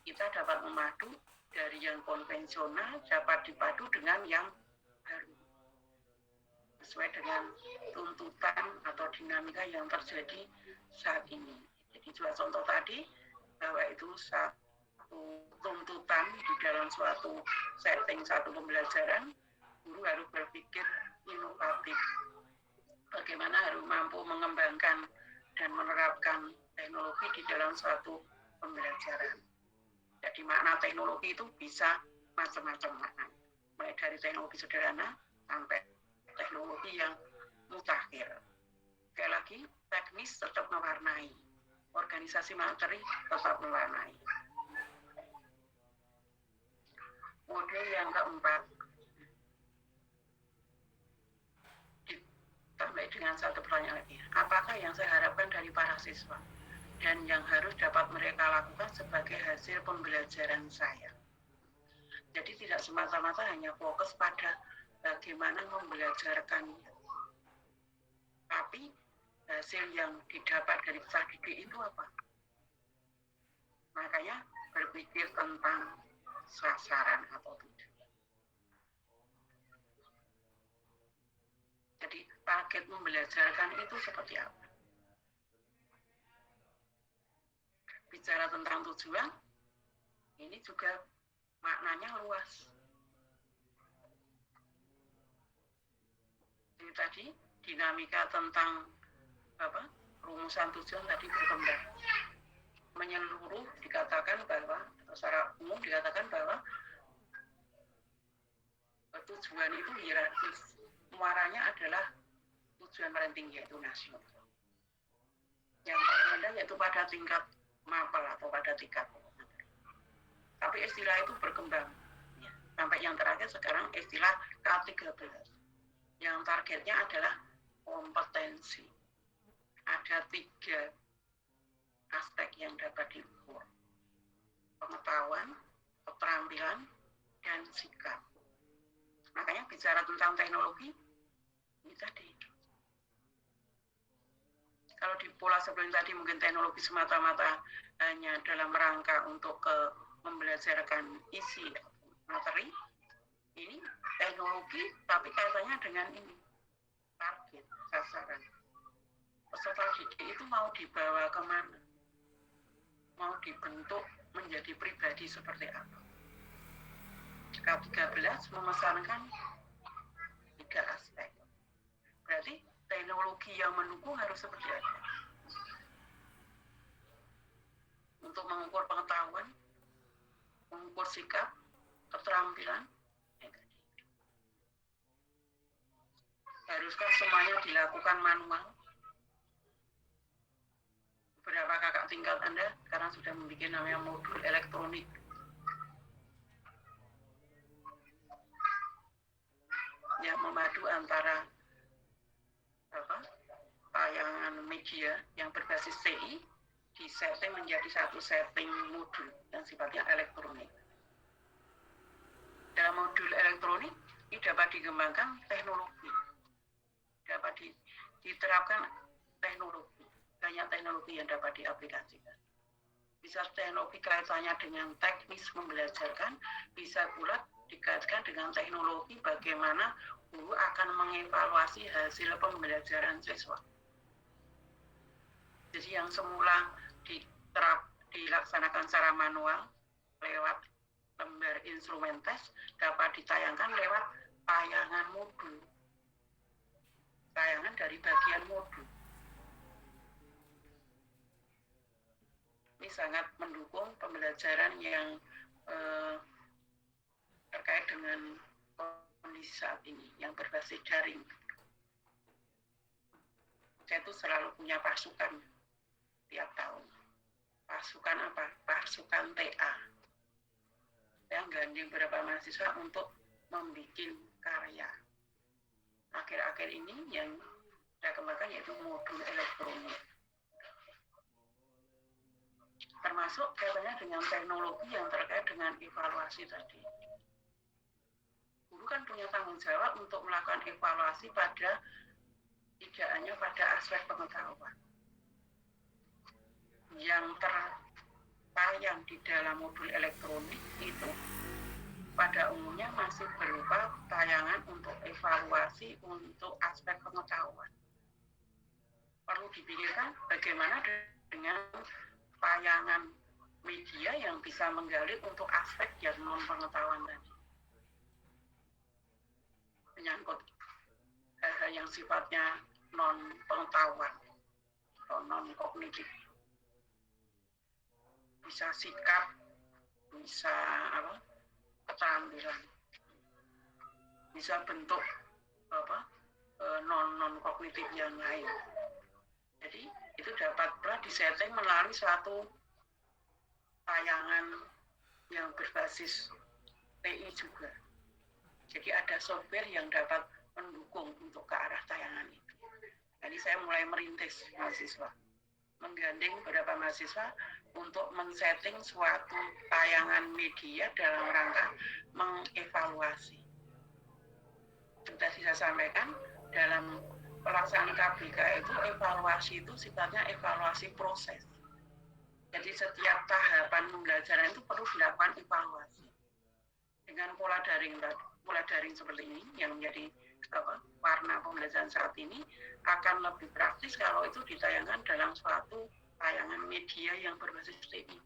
kita dapat memadu dari yang konvensional dapat dipadu dengan yang baru sesuai dengan tuntutan atau dinamika yang terjadi saat ini. Jadi dua contoh tadi bahwa itu satu tuntutan di dalam suatu setting satu pembelajaran, guru harus berpikir inovatif. Bagaimana harus mampu mengembangkan dan menerapkan teknologi di dalam suatu pembelajaran. Jadi makna teknologi itu bisa macam-macam makna. Mulai dari teknologi sederhana sampai teknologi yang mutakhir. Sekali lagi, teknis tetap mewarnai. Organisasi materi tetap mewarnai. Model yang keempat, ditambah dengan satu pertanyaan lagi. Apakah yang saya harapkan dari para siswa dan yang harus dapat mereka lakukan sebagai hasil pembelajaran saya? Jadi tidak semata-mata hanya fokus pada bagaimana membelajarkannya, tapi hasil yang didapat dari peserta didik itu apa? Makanya berpikir tentang sasaran atau tidak. Jadi target membelajarkan itu seperti apa? Bicara tentang tujuan, ini juga maknanya luas. Jadi tadi dinamika tentang rumusan tujuan tadi berkembang. Menyeluruh dikatakan bahwa, atau secara umum dikatakan bahwa tujuan itu hierarkis. Muaranya adalah tujuan paling tinggi yaitu nasional. Yang paling rendah yaitu pada tingkat mapel atau pada tingkat. Tapi istilah itu berkembang. Ya. Sampai yang terakhir sekarang istilah K13. Yang targetnya adalah kompetensi. Ada 3 aspek yang dapat diukur. Pengetahuan, keterampilan, dan sikap. Makanya bicara tentang teknologi, ini tadi. Kalau di pola sebelum tadi mungkin teknologi semata-mata hanya dalam rangka untuk membelajarkan isi materi, ini teknologi tapi kaitannya dengan ini, target, sasaran. Peserta didik itu mau dibawa kemana? Mau dibentuk menjadi pribadi seperti apa? K13 memesankan 3 aspek. Berarti teknologi yang mendukung harus seperti apa? Untuk mengukur pengetahuan, mengukur sikap, keterampilan, haruskah semuanya dilakukan manual? Beberapa kakak tingkat Anda sekarang sudah membuat namanya modul elektronik. Yang memadu antara tayangan media yang berbasis TI disetting menjadi satu setting modul yang sifatnya elektronik. Dalam modul elektronik ini dapat dikembangkan teknologi, dapat diterapkan teknologi. Banyak teknologi yang dapat diaplikasikan. Bisa teknologi kaitannya dengan teknis membelajarkan, bisa pula dikaitkan dengan teknologi bagaimana guru akan mengevaluasi hasil pembelajaran siswa. Jadi yang semula dilaksanakan secara manual lewat lembar instrumen tes dapat ditayangkan lewat tayangan modul. Tayangan dari bagian modul. Ini sangat mendukung pembelajaran yang terkait dengan kondisi saat ini yang berbasis daring. Saya tuh selalu punya pasukan tiap tahun. Pasukan apa? Pasukan TA. Saya gandeng beberapa mahasiswa untuk membuat karya. Akhir-akhir ini yang saya kembangkan yaitu modul elektronik. Termasuk kaitannya dengan teknologi yang terkait dengan evaluasi tadi. Guru kan punya tanggung jawab untuk melakukan evaluasi pada tidak hanya pada aspek pengetahuan. Yang tertayang di dalam modul elektronik itu pada umumnya masih berupa tayangan untuk evaluasi untuk aspek pengetahuan. Perlu dipikirkan bagaimana dengan tayangan media yang bisa menggali untuk aspek yang non-pengetahuan tadi. Menyangkut hal-hal yang sifatnya non-pengetahuan atau non-kognitif. Bisa sikap, bisa keterampilan, bisa bentuk non-kognitif yang lain. Jadi itu dapat disetting melalui suatu tayangan yang berbasis TI juga. Jadi ada software yang dapat mendukung untuk ke arah tayangan itu. Jadi saya mulai merintis mahasiswa, menggandeng beberapa mahasiswa untuk men-setting suatu tayangan media dalam rangka mengevaluasi. Sudah saya sampaikan dalam pelaksanaan KBK itu evaluasi itu sifatnya evaluasi proses. Jadi setiap tahapan pembelajaran itu perlu dilakukan evaluasi. Dengan pola daring seperti ini yang menjadi warna pembelajaran saat ini akan lebih praktis kalau itu ditayangkan dalam suatu tayangan media yang berbasis TI.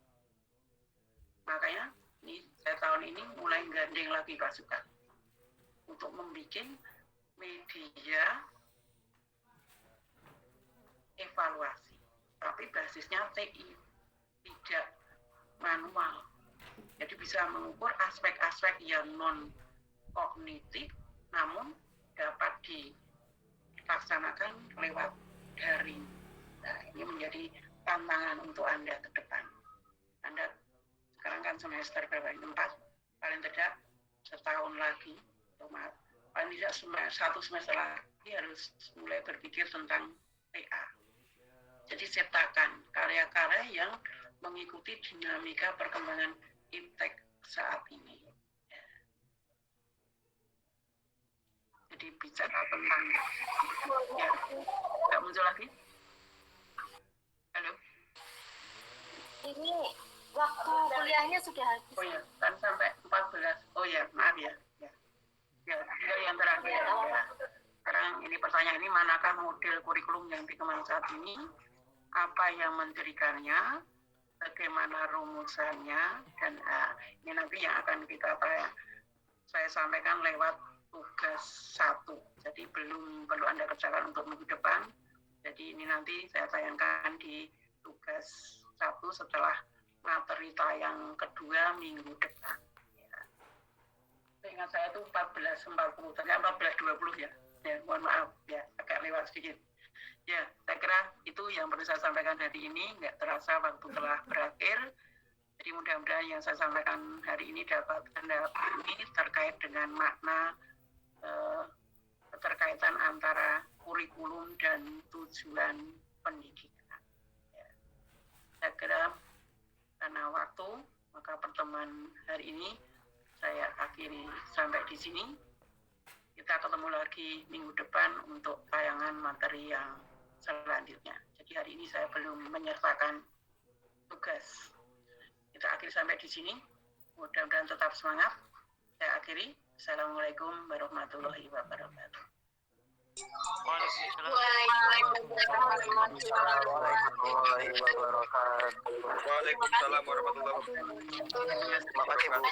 Makanya saya tahun ini mulai gandeng lagi pasukan untuk membuat media evaluasi, tapi basisnya TI, tidak manual. Jadi bisa mengukur aspek-aspek yang non-kognitif, namun dapat dilaksanakan lewat daring. Nah, ini menjadi tantangan untuk Anda ke depan. Anda sekarang kan semester berapa? 4, paling tidak setahun lagi, paling tidak satu semester lagi harus mulai berpikir tentang TA. Jadi ciptakan karya-karya yang mengikuti dinamika perkembangan iptek saat ini. Jadi bicara tentang ya, nggak muncul lagi? Halo? Ini waktu kuliahnya sudah habis. Oh ya, kan sampai 14. Oh ya, maaf ya. Ya, tinggal yang terakhir. Ya. Sekarang ini pertanyaan ini, manakah model kurikulum yang dikembangkan saat ini? Apa yang mendirikannya? Bagaimana rumusannya? Dan ini nanti yang akan saya sampaikan lewat tugas 1. Jadi belum perlu Anda kerjakan untuk minggu depan. Jadi ini nanti saya tayangkan di tugas 1 setelah materi tayang kedua minggu depan. Ya. Ingat saya itu 14.40, ternyata 14.20 ya. Ya, mohon maaf ya, agak lewat sedikit. Ya, saya kira itu yang perlu saya sampaikan hari ini. Nggak terasa waktu telah berakhir. Jadi mudah-mudahan yang saya sampaikan hari ini dapat Anda pahami terkait dengan makna keterkaitan antara kurikulum dan tujuan pendidikan. Ya. Saya kira karena waktu, maka pertemuan hari ini saya akhiri sampai di sini. Kita ketemu lagi minggu depan untuk tayangan materi yang selanjutnya. Jadi hari ini saya belum menyertakan tugas. Kita akhiri sampai di sini. Mudah-mudahan tetap semangat. Saya akhiri. Assalamualaikum warahmatullahi wabarakatuh. Waalaikumsalam. Waalaikumsalam. warahmatullahi wabarakatuh. Waalaikumsalam warahmatullahi wabarakatuh. Terima kasih Bu.